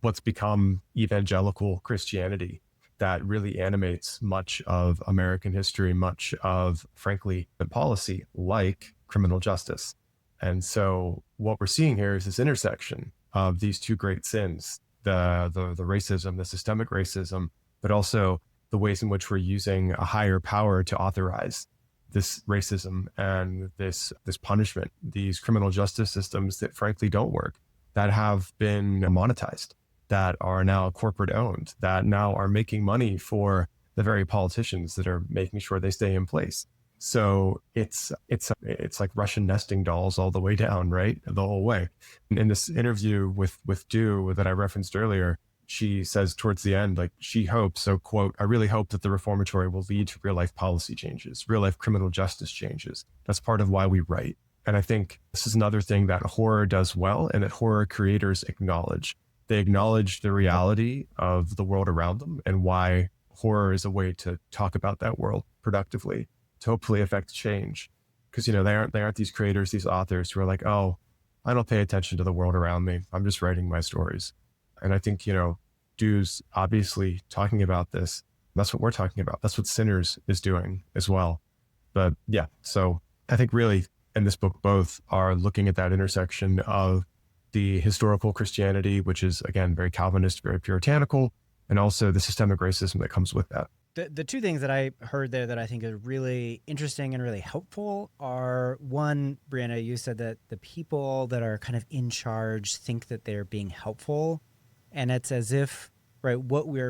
what's become evangelical Christianity that really animates much of American history, much of, frankly, the policy, like criminal justice. And so what we're seeing here is this intersection of these two great sins, the racism, the systemic racism, but also the ways in which we're using a higher power to authorize this racism and this punishment, these criminal justice systems that frankly don't work, that have been monetized, that are now corporate owned, that now are making money for the very politicians that are making sure they stay in place. So it's like Russian nesting dolls all the way down, right? The whole way. And in this interview with Due that I referenced earlier, she says towards the end, like she hopes, so quote, "I really hope that the Reformatory will lead to real life policy changes, real life criminal justice changes. That's part of why we write." And I think this is another thing that horror does well and that horror creators acknowledge. They acknowledge the reality of the world around them and why horror is a way to talk about that world productively, to hopefully affect change. Because, you know, they aren't these creators, these authors who are like, "Oh, I don't pay attention to the world around me. I'm just writing my stories." And I think, you know, Due's obviously talking about this. That's what we're talking about. That's what Sinners is doing as well. But yeah, so I think really in this book, both are looking at that intersection of the historical Christianity, which is, again, very Calvinist, very puritanical, and also the systemic racism that comes with that. The two things that I heard there that I think are really interesting and really helpful are, one, Briana, you said that the people that are kind of in charge think that they're being helpful. And it's as if, right, what we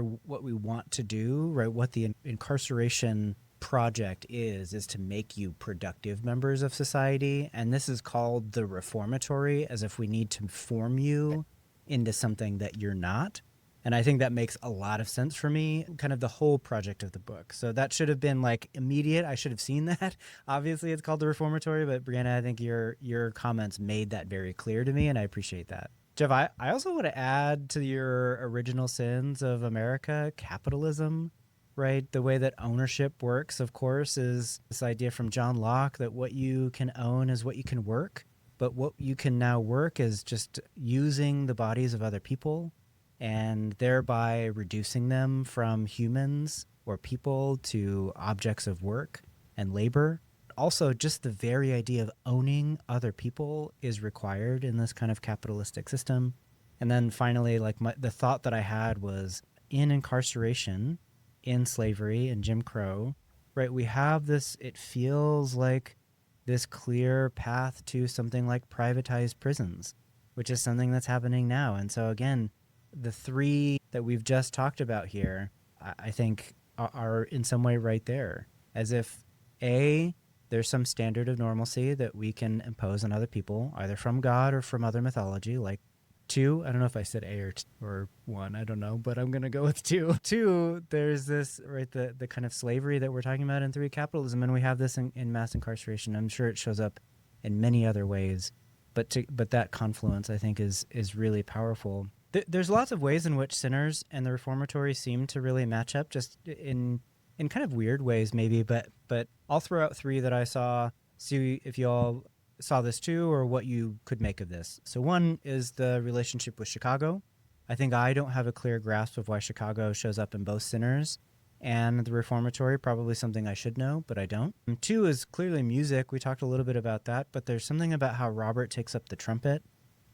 want to do, right, what the incarceration project is to make you productive members of society. And this is called the Reformatory, as if we need to form you into something that you're not. And I think that makes a lot of sense for me, kind of the whole project of the book. So that should have been like immediate. I should have seen that. Obviously, it's called the Reformatory, but Briana, I think your comments made that very clear to me, and I appreciate that. Jeff, I also want to add to your original sins of America, capitalism, right? The way that ownership works, of course, is this idea from John Locke that what you can own is what you can work. But what you can now work is just using the bodies of other people and thereby reducing them from humans or people to objects of work and labor. Also, just the very idea of owning other people is required in this kind of capitalistic system. And then finally, like the thought that I had was, in incarceration, in slavery, in Jim Crow, right, we have this, it feels like this clear path to something like privatized prisons, which is something that's happening now. And so again, the three that we've just talked about here, I think are in some way right there, as if A, there's some standard of normalcy that we can impose on other people, either from God or from other mythology. Like 2, I don't know if I said A or 1, I don't know, but I'm going to go with 2. 2, there's this, right, the kind of slavery that we're talking about, in 3, capitalism, and we have this in mass incarceration. I'm sure it shows up in many other ways, but that confluence, I think, is really powerful. There's lots of ways in which Sinners and the Reformatory seem to really match up, just in kind of weird ways maybe, but I'll throw out 3 that I saw, see if you all saw this too or what you could make of this. So one is the relationship with Chicago. I think I don't have a clear grasp of why Chicago shows up in both Sinners and the Reformatory, probably something I should know, but I don't. And 2 is clearly music. We talked a little bit about that, but there's something about how Robert takes up the trumpet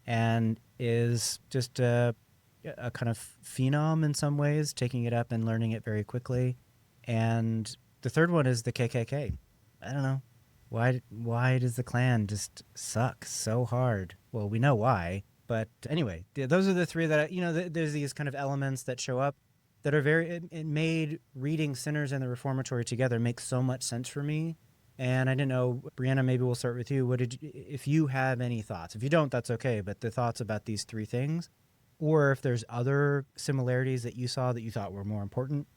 and is just a kind of phenom in some ways, taking it up and learning it very quickly. And the third one is the KKK. I don't know. Why does the Klan just suck so hard? Well, we know why. But anyway, those are the 3 that, there's these kind of elements that show up that are it made reading Sinners and the Reformatory together make so much sense for me. And I didn't know, Briana, maybe we'll start with you. If you have any thoughts? If you don't, that's okay. But the thoughts about these 3 things, or if there's other similarities that you saw that you thought were more important,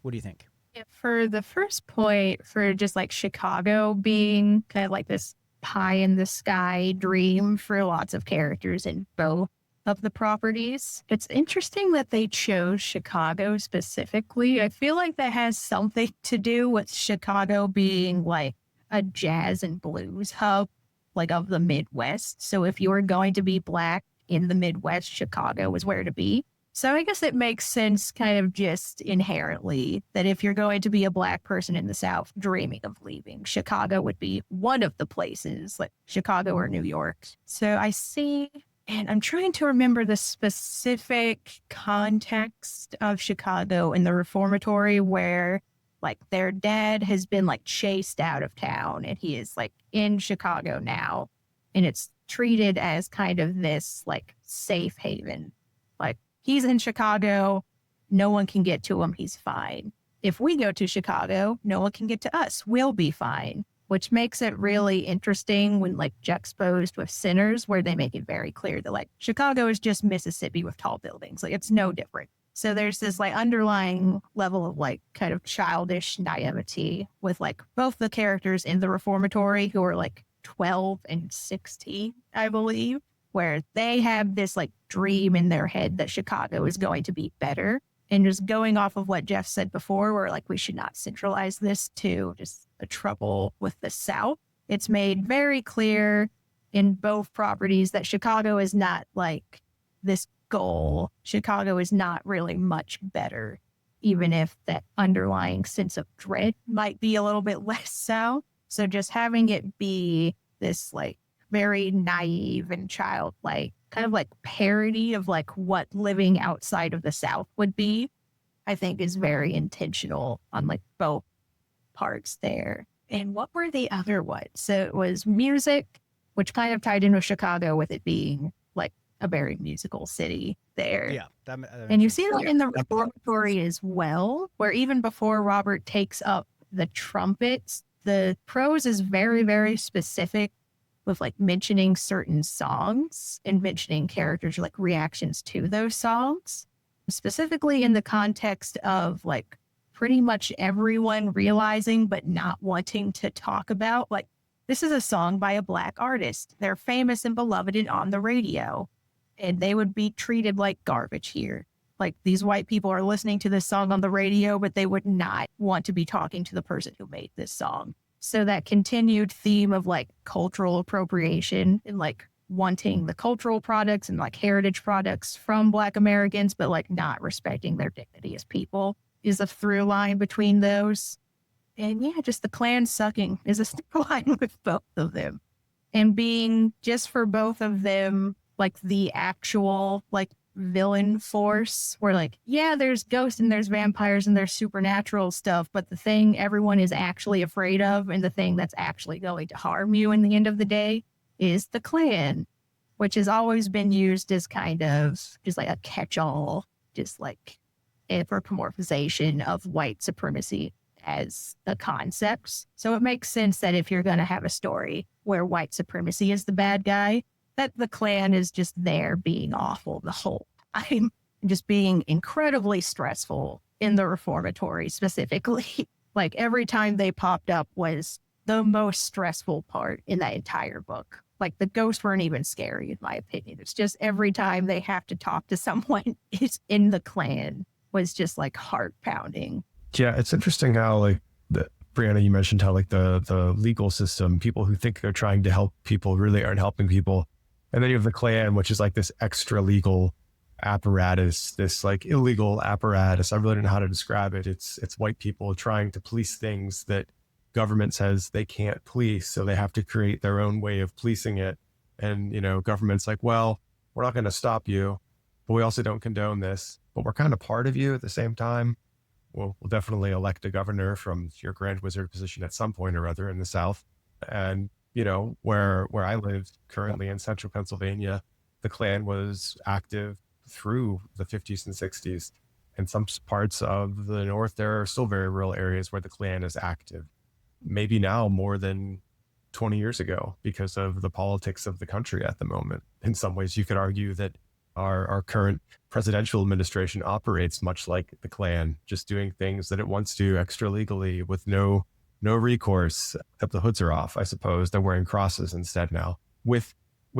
what do you think? For the first point, for just like Chicago being kind of like this pie in the sky dream for lots of characters in both of the properties. It's interesting that they chose Chicago specifically. I feel like that has something to do with Chicago being like a jazz and blues hub, like of the Midwest. So if you were going to be Black in the Midwest, Chicago was where to be. So I guess it makes sense kind of just inherently that if you're going to be a Black person in the South dreaming of leaving, Chicago would be one of the places, like Chicago or New York. So I see, and I'm trying to remember the specific context of Chicago in the Reformatory where like their dad has been like chased out of town and he is like in Chicago now. And it's treated as kind of this like safe haven. Like he's in Chicago, no one can get to him, he's fine. If we go to Chicago, no one can get to us, we'll be fine. Which makes it really interesting when like juxtaposed with Sinners, where they make it very clear that like Chicago is just Mississippi with tall buildings. Like it's no different. So there's this like underlying level of like kind of childish naivety with like both the characters in the Reformatory who are like 12 and 16, I believe, where they have this like dream in their head that Chicago is going to be better. And just going off of what Jeff said before, where like we should not centralize this to just the trouble with the South. It's made very clear in both properties that Chicago is not like this goal. Chicago is not really much better, even if that underlying sense of dread might be a little bit less so. So just having it be this like very naive and childlike kind of like parody of like what living outside of the South would be, I think is very intentional on like both parts there. And what were the other ones? So it was music, which kind of tied in with Chicago with it being like a very musical city there. Yeah. And you see that in the Reformatory as well, where even before Robert takes up the trumpets, the prose is very, very specific with like mentioning certain songs and mentioning characters, like reactions to those songs, specifically in the context of like pretty much everyone realizing but not wanting to talk about, like, this is a song by a Black artist. They're famous and beloved and on the radio, and they would be treated like garbage here. Like these white people are listening to this song on the radio, but they would not want to be talking to the person who made this song. So that continued theme of like cultural appropriation and like wanting the cultural products and like heritage products from Black Americans, but like not respecting their dignity as people is a through line between those. And yeah, just the Klan sucking is a through line with both of them. And being just for both of them, like the actual like villain force where like, yeah, there's ghosts and there's vampires and there's supernatural stuff, but the thing everyone is actually afraid of and the thing that's actually going to harm you in the end of the day is the Klan, which has always been used as kind of just like a catch-all, just like anthropomorphization of white supremacy as a concept. So it makes sense that if you're going to have a story where white supremacy is the bad guy, that the Klan is just there being awful the whole time, just being incredibly stressful in the Reformatory specifically. Like every time they popped up was the most stressful part in that entire book. Like the ghosts weren't even scary in my opinion. It's just every time they have to talk to someone is in the Klan was just like heart pounding. Yeah, it's interesting how like Briana, you mentioned how like the legal system, people who think they're trying to help people really aren't helping people. And then you have the Klan, which is like this extra legal apparatus, this like illegal apparatus. I really don't know how to describe it. It's white people trying to police things that government says they can't police. So they have to create their own way of policing it. And, you know, government's like, well, we're not going to stop you, but we also don't condone this, but we're kind of part of you at the same time. We'll definitely elect a governor from your Grand Wizard position at some point or other in the South. And, you know, where I live currently in central Pennsylvania, the Klan was active through the 50s and 60s. In some parts of the North, there are still very rural areas where the Klan is active. Maybe now more than 20 years ago because of the politics of the country at the moment. In some ways, you could argue that our current presidential administration operates much like the Klan, just doing things that it wants to extra legally with no no recourse, except the hoods are off, I suppose. They're wearing crosses instead now. With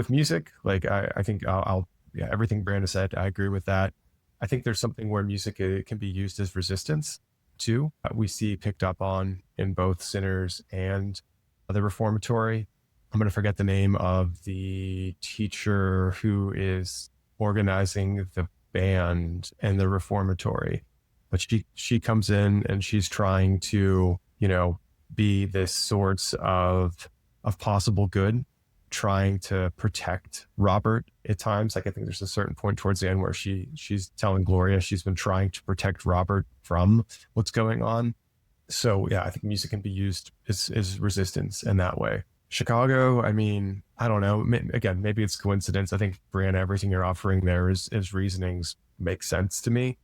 music, like I think yeah, everything Briana said, I agree with that. I think there's something where music can be used as resistance too. We see picked up on in both Sinners and the Reformatory. I'm going to forget the name of the teacher who is organizing the band in the Reformatory, but she comes in and she's trying to, be this sorts of possible good, trying to protect Robert at times. Like I think there's a certain point towards the end where she's telling Gloria she's been trying to protect Robert from what's going on. So yeah, I think music can be used as resistance in that way. Chicago, I mean, I don't know. Again, maybe it's coincidence. I think, Briana, everything you're offering there is reasonings make sense to me.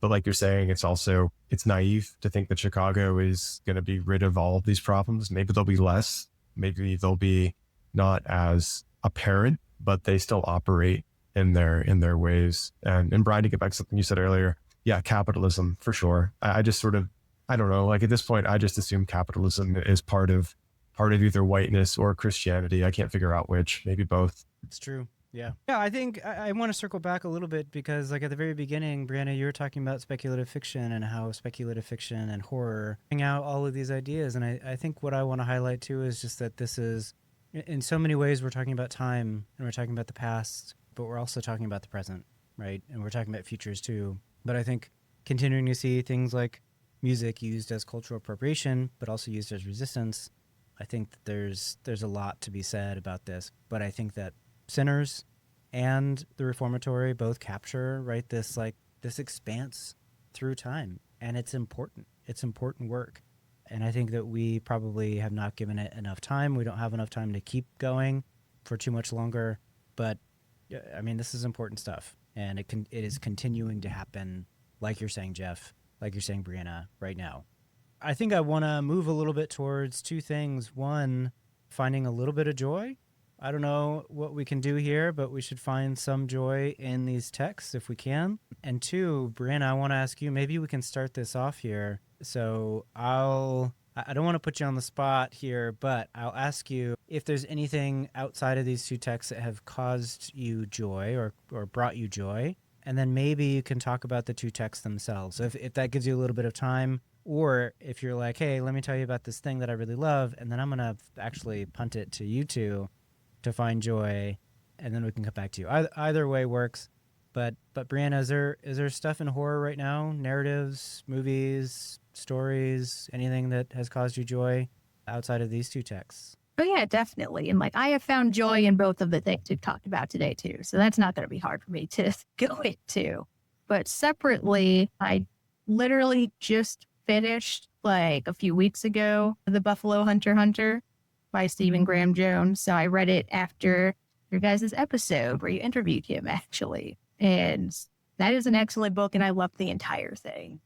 But like you're saying, it's naive to think that Chicago is going to be rid of all of these problems. Maybe there'll be less. Maybe they'll be not as apparent, but they still operate in their ways. And Brian, to get back to something you said earlier, yeah, capitalism for sure. I just sort of, I don't know, like at this point, I just assume capitalism is part of either whiteness or Christianity. I can't figure out which, maybe both. It's true. Yeah. Yeah, I think I want to circle back a little bit because like at the very beginning, Briana, you were talking about speculative fiction and how speculative fiction and horror bring out all of these ideas. And I think what I want to highlight too is just that this is, in so many ways, we're talking about time and we're talking about the past, but we're also talking about the present, right? And we're talking about futures too. But I think continuing to see things like music used as cultural appropriation, but also used as resistance, I think that there's a lot to be said about this. But I think that Sinners and the Reformatory both capture, right, this expanse through time, and it's important work. And I think that we probably have not given it enough time. We don't have enough time to keep going for too much longer, but I mean, this is important stuff, and it is continuing to happen, like you're saying, Jeff, like you're saying, Briana, right now. I think I want to move a little bit towards two things. One, finding a little bit of joy. I don't know what we can do here, but we should find some joy in these texts if we can. And two, Briana, I want to ask you, maybe we can start this off here. So I don't want to put you on the spot here, but I'll ask you if there's anything outside of these two texts that have caused you joy or brought you joy. And then maybe you can talk about the two texts themselves. So if that gives you a little bit of time, or if you're like, hey, let me tell you about this thing that I really love, and then I'm going to actually punt it to you two to find joy, and then we can come back to you. Either way works. But Briana, is there stuff in horror right now? Narratives, movies, stories, anything that has caused you joy outside of these two texts? Oh yeah, definitely. And like I have found joy in both of the things we've talked about today too. So that's not going to be hard for me to go into. But separately, I literally just finished like a few weeks ago The Buffalo Hunter by Stephen Graham Jones. So I read it after your guys' episode where you interviewed him actually. And that is an excellent book and I loved the entire thing.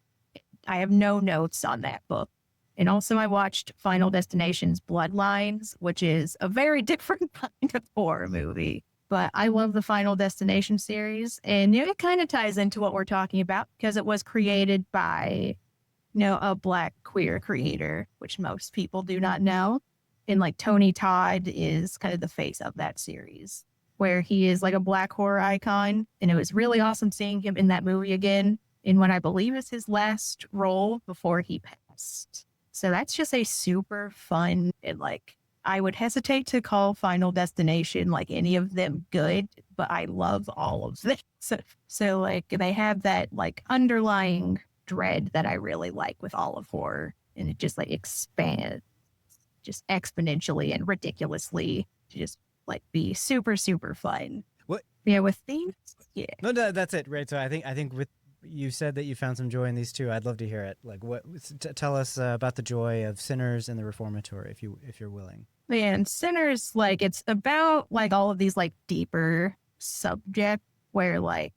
I have no notes on that book. And also I watched Final Destination's Bloodlines, which is a very different kind of horror movie. But I love the Final Destination series. And it kind of ties into what we're talking about because it was created by, a Black queer creator, which most people do not know. And like Tony Todd is kind of the face of that series, where he is like a Black horror icon. And it was really awesome seeing him in that movie again in what I believe is his last role before he passed. So that's just a super fun, and like, I would hesitate to call Final Destination like any of them good, but I love all of them. So like they have that like underlying dread that I really like with all of horror, and it just like expands just exponentially and ridiculously to just like be super, super fun. What? Yeah, with themes. Yeah. No, that's it, right? So I think with you said that you found some joy in these two. I'd love to hear it. Like, tell us about the joy of Sinners and the Reformatory, if you're willing. Man, Sinners, like it's about like all of these like deeper subjects where like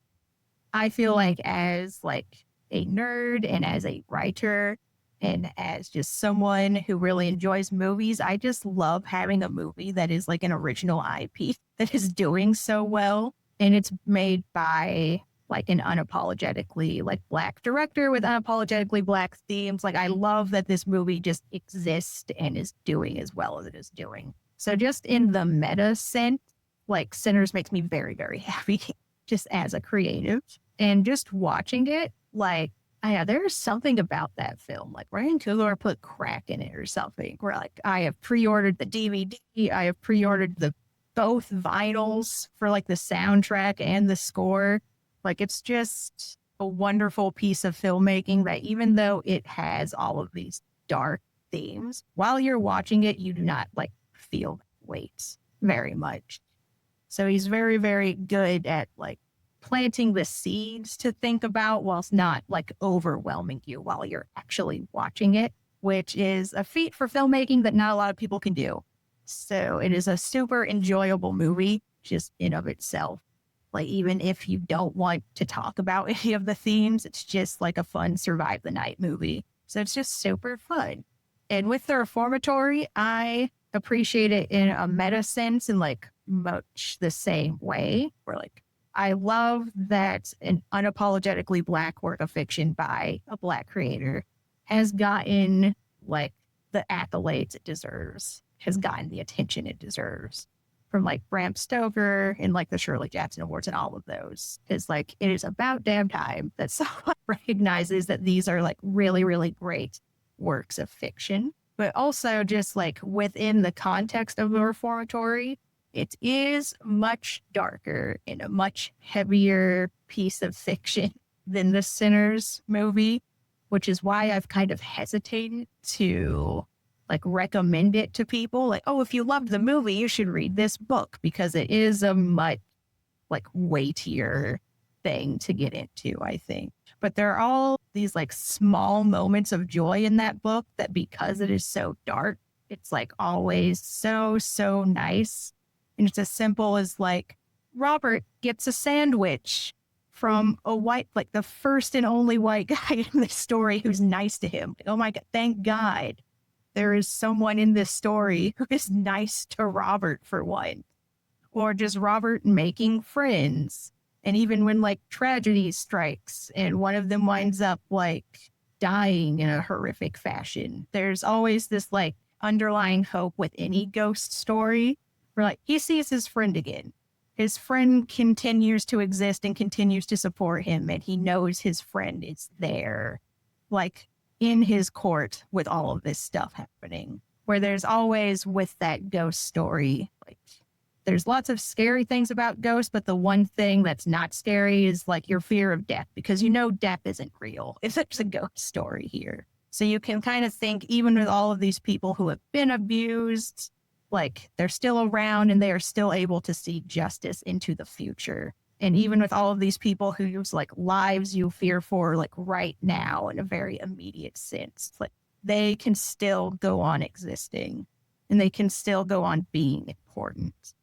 I feel like as like a nerd and as a writer and as just someone who really enjoys movies, I just love having a movie that is like an original IP that is doing so well. And it's made by like an unapologetically like Black director with unapologetically Black themes. Like I love that this movie just exists and is doing as well as it is doing. So just in the meta sense, like Sinners makes me very, very happy just as a creative. And just watching it, like, there's something about that film. Like Ryan Coogler put crack in it or something. Where like I have pre-ordered the DVD, I have pre-ordered both vinyls for like the soundtrack and the score. Like it's just a wonderful piece of filmmaking that even though it has all of these dark themes, while you're watching it, you do not like feel weight very much. So he's very, very good at like planting the seeds to think about whilst not like overwhelming you while you're actually watching it, which is a feat for filmmaking that not a lot of people can do. So it is a super enjoyable movie just in of itself. Like even if you don't want to talk about any of the themes, it's just like a fun survive the night movie. So it's just super fun. And with the Reformatory, I appreciate it in a meta sense in like much the same way. Where like I love that an unapologetically Black work of fiction by a Black creator has gotten like the accolades it deserves, has gotten the attention it deserves from like Bram Stoker and like the Shirley Jackson Awards and all of those. It's like, it is about damn time that someone recognizes that these are like really, really great works of fiction. But also just like within the context of the Reformatory, it is much darker and a much heavier piece of fiction than the Sinners movie, which is why I've kind of hesitated to like recommend it to people. Like, oh, if you loved the movie, you should read this book because it is a much like weightier thing to get into, I think. But there are all these like small moments of joy in that book that because it is so dark, it's like always so, so nice. And it's as simple as like, Robert gets a sandwich from a white, like the first and only white guy in this story who's nice to him. Oh my God, thank God there is someone in this story who is nice to Robert for one. Or just Robert making friends. And even when like tragedy strikes and one of them winds up like dying in a horrific fashion, there's always this like underlying hope with any ghost story where like he sees his friend again. His friend continues to exist and continues to support him, and he knows his friend is there, like in his court with all of this stuff happening. Where there's always with that ghost story, like there's lots of scary things about ghosts, but the one thing that's not scary is like your fear of death, because you know death isn't real. It's just a ghost story here. So you can kind of think, even with all of these people who have been abused, like they're still around and they are still able to see justice into the future. And even with all of these people whose like lives you fear for like right now in a very immediate sense, like they can still go on existing and they can still go on being important.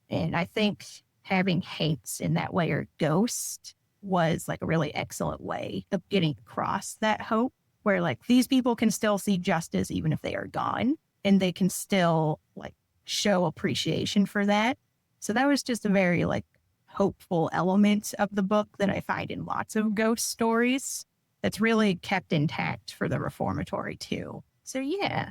And I think having haints in that way or ghost was like a really excellent way of getting across that hope, where like these people can still see justice even if they are gone, and they can still like show appreciation for that. So that was just a very like hopeful element of the book that I find in lots of ghost stories that's really kept intact for the Reformatory too. So yeah,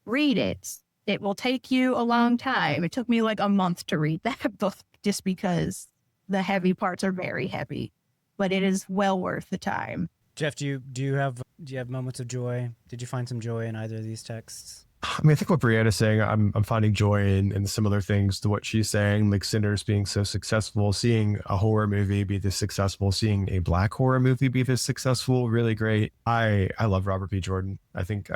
read it. It will take you a long time. It took me like a month to read that book just because the heavy parts are very heavy, but it is well worth the time. Jeff, do you have moments of joy? Did you find some joy in either of these texts? I mean, I think what Brianna's saying, I'm finding joy in similar things to what she's saying, like Sinners being so successful, seeing a horror movie be this successful, seeing a Black horror movie be this successful, really great. I love Robert B. Jordan. I think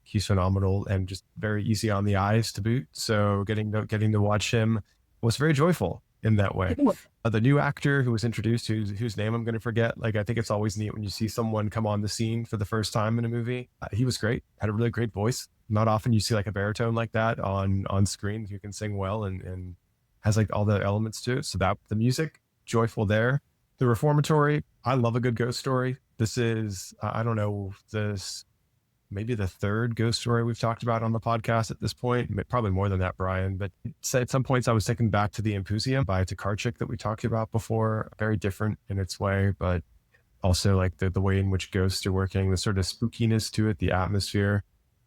he's phenomenal and just very easy on the eyes to boot. So getting to watch him was very joyful in that way. The new actor who was introduced, whose name I'm going to forget, like I think it's always neat when you see someone come on the scene for the first time in a movie. He was great, had a really great voice. Not often you see like a baritone like that on screen who can sing well and has like all the elements to it. So that the music, joyful there. The Reformatory, I love a good ghost story. This is, I don't know, this maybe the third ghost story we've talked about on the podcast at this point. Probably more than that, Brian. But at some points I was thinking back to the Impusium by Tokarczuk that we talked about before. Very different in its way, but also like the way in which ghosts are working, the sort of spookiness to it, the atmosphere.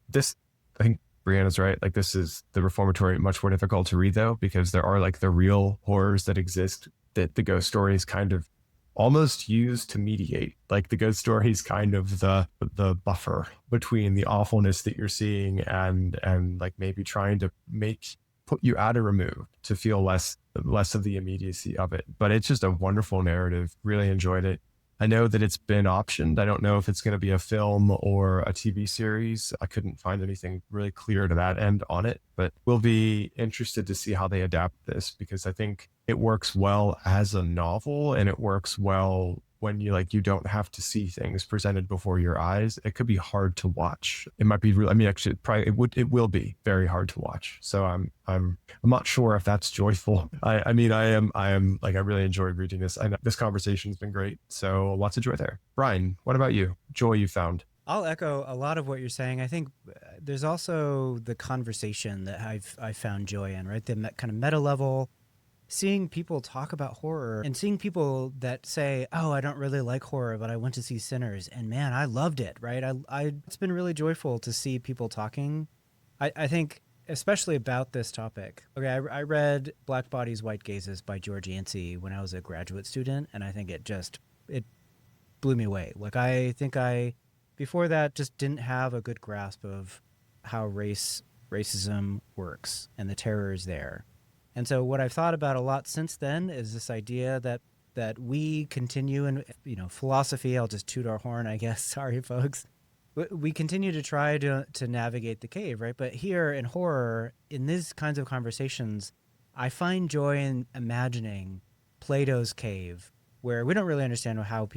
This, I think Brianna's right. Like this is the Reformatory, much more difficult to read though, because there are like the real horrors that exist that the ghost stories kind of almost used to mediate. Like the ghost story is kind of the buffer between the awfulness that you're seeing and like maybe trying to put you at a remove to feel less of the immediacy of it. But it's just a wonderful narrative. Really enjoyed it. I know that it's been optioned. I don't know if it's going to be a film or a TV series. I couldn't find anything really clear to that end on it, but we'll be interested to see how they adapt this, because I think it works well as a novel and it works well when you don't have to see things presented before your eyes. It could be hard to watch. It might be real. I mean, actually, it will be very hard to watch. So I'm not sure if that's joyful. I really enjoyed reading this. I know this conversation's been great. So lots of joy there. Brian, what about you? Joy you found? I'll echo a lot of what you're saying. I think there's also the conversation that I found joy in, right? The kind of meta level. Seeing people talk about horror and seeing people that say, oh, I don't really like horror, but I went to see Sinners and man, I loved it, right? It's been really joyful to see people talking. I think especially about this topic. Okay, I read Black Bodies, White Gazes by George Yancey when I was a graduate student, and I think it blew me away. Like I think before that just didn't have a good grasp of how racism works and the terrors there. And so what I've thought about a lot since then is this idea that we continue in, philosophy, I'll just toot our horn, I guess. Sorry, folks. We continue to try to navigate the cave, right? But here in horror, in these kinds of conversations, I find joy in imagining Plato's cave, where we don't really understand how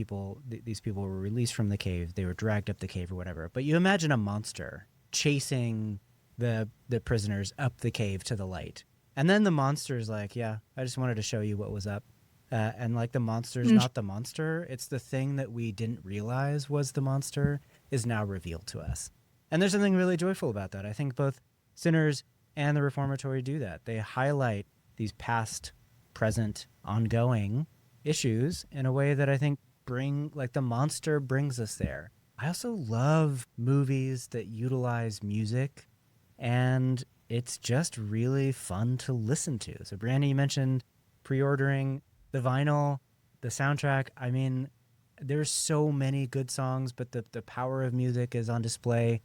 these people were released from the cave. They were dragged up the cave or whatever. But you imagine a monster chasing the prisoners up the cave to the light. And then the monster's like, yeah, I just wanted to show you what was up. And like the monster's not the monster. It's the thing that we didn't realize was the monster is now revealed to us. And there's something really joyful about that. I think both Sinners and the Reformatory do that. They highlight these past, present, ongoing issues in a way that I think the monster brings us there. I also love movies that utilize music, and it's just really fun to listen to. So, Brianna, you mentioned pre-ordering the vinyl, the soundtrack. I mean, there's so many good songs, but the power of music is on display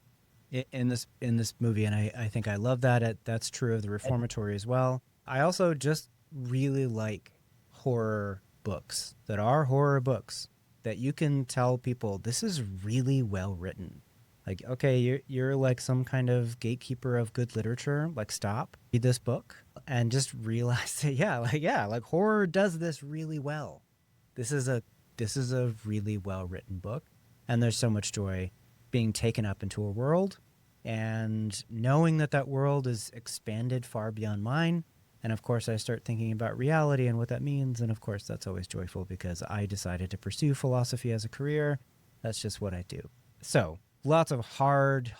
in this movie, and I think I love that. That's true of the Reformatory as well. I also just really like horror books that are horror books that you can tell people this is really well written. Like, okay, you're like some kind of gatekeeper of good literature. Like, stop, read this book, and just realize that, like horror does this really well. This is a really well written book, and there's so much joy being taken up into a world, and knowing that world is expanded far beyond mine. And of course, I start thinking about reality and what that means, and of course, that's always joyful because I decided to pursue philosophy as a career. That's just what I do. So. Lots of hard,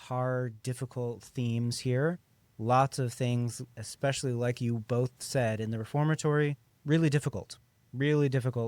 difficult themes here. Lots of things, especially like you both said in the Reformatory, really difficult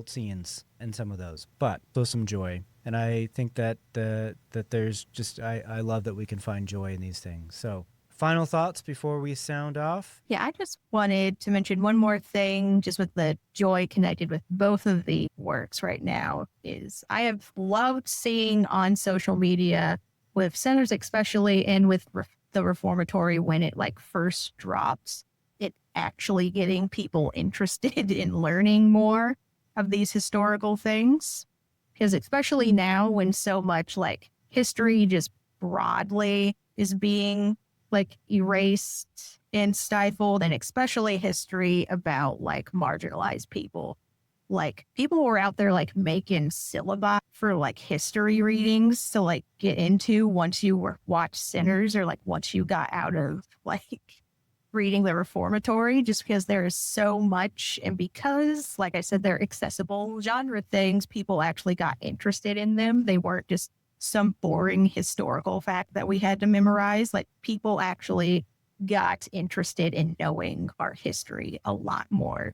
scenes in some of those, but there's some joy. And I think that there's just, I love that we can find joy in these things. So final thoughts before we sound off? Yeah, I just wanted to mention one more thing just with the joy connected with both of the works right now is I have loved seeing on social media with Sinners especially and with the Reformatory when it like first drops, it actually getting people interested in learning more of these historical things. Because especially now when so much like history just broadly is being like erased and stifled, and especially history about like marginalized people. Like people were out there like making syllabi for like history readings to like get into once you watched Sinners or like once you got out of like reading the Reformatory, just because there is so much. And because, like I said, they're accessible genre things, people actually got interested in them. They weren't just some boring historical fact that we had to memorize. Like people actually got interested in knowing our history a lot more.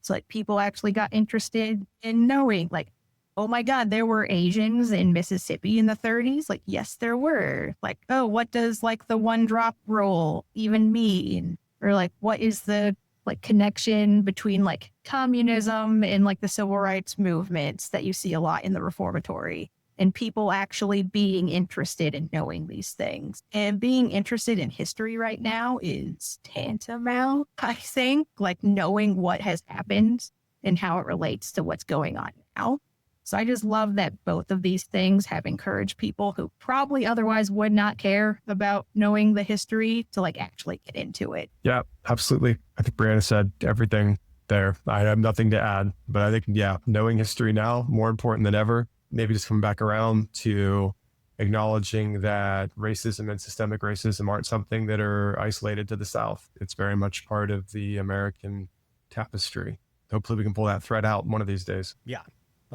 So like people actually got interested in knowing like, oh my God, there were Asians in Mississippi in the 30s. Like, yes, there were. Like, oh, what does like the one drop rule even mean? Or like, what is the like connection between like communism and like the civil rights movements that you see a lot in the Reformatory, and people actually being interested in knowing these things. And being interested in history right now is tantamount, I think, like knowing what has happened and how it relates to what's going on now. So I just love that both of these things have encouraged people who probably otherwise would not care about knowing the history to like actually get into it. Yeah, absolutely. I think Briana said everything there. I have nothing to add, but I think, yeah, knowing history now, more important than ever. Maybe just coming back around to acknowledging that racism and systemic racism aren't something that are isolated to the South. It's very much part of the American tapestry. Hopefully we can pull that thread out one of these days. Yeah.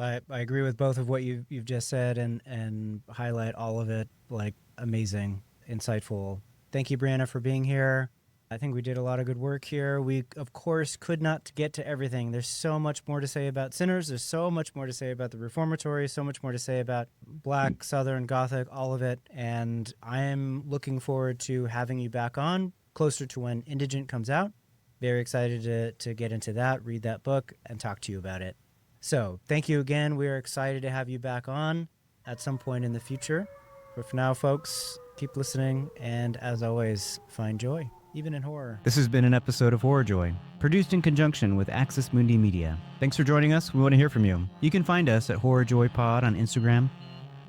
I agree with both of what you've just said and highlight all of it. Like amazing, insightful. Thank you, Briana, for being here. I think we did a lot of good work here. We, of course, could not get to everything. There's so much more to say about Sinners. There's so much more to say about the Reformatory, so much more to say about Black, Southern, Gothic, all of it. And I am looking forward to having you back on closer to when Indigent comes out. Very excited to get into that, read that book, and talk to you about it. So thank you again. We are excited to have you back on at some point in the future. But for now, folks, keep listening. And as always, find joy, even in horror. This has been an episode of Horror Joy, produced in conjunction with Axis Mundi Media. Thanks for joining us. We want to hear from you. You can find us at Horror Joy Pod on Instagram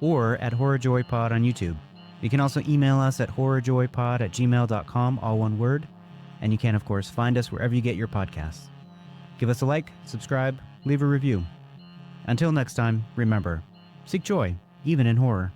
or at Horror Joy Pod on YouTube. You can also email us at horrorjoypod@gmail.com, all one word. And you can, of course, find us wherever you get your podcasts. Give us a like, subscribe, leave a review. Until next time, remember, seek joy, even in horror.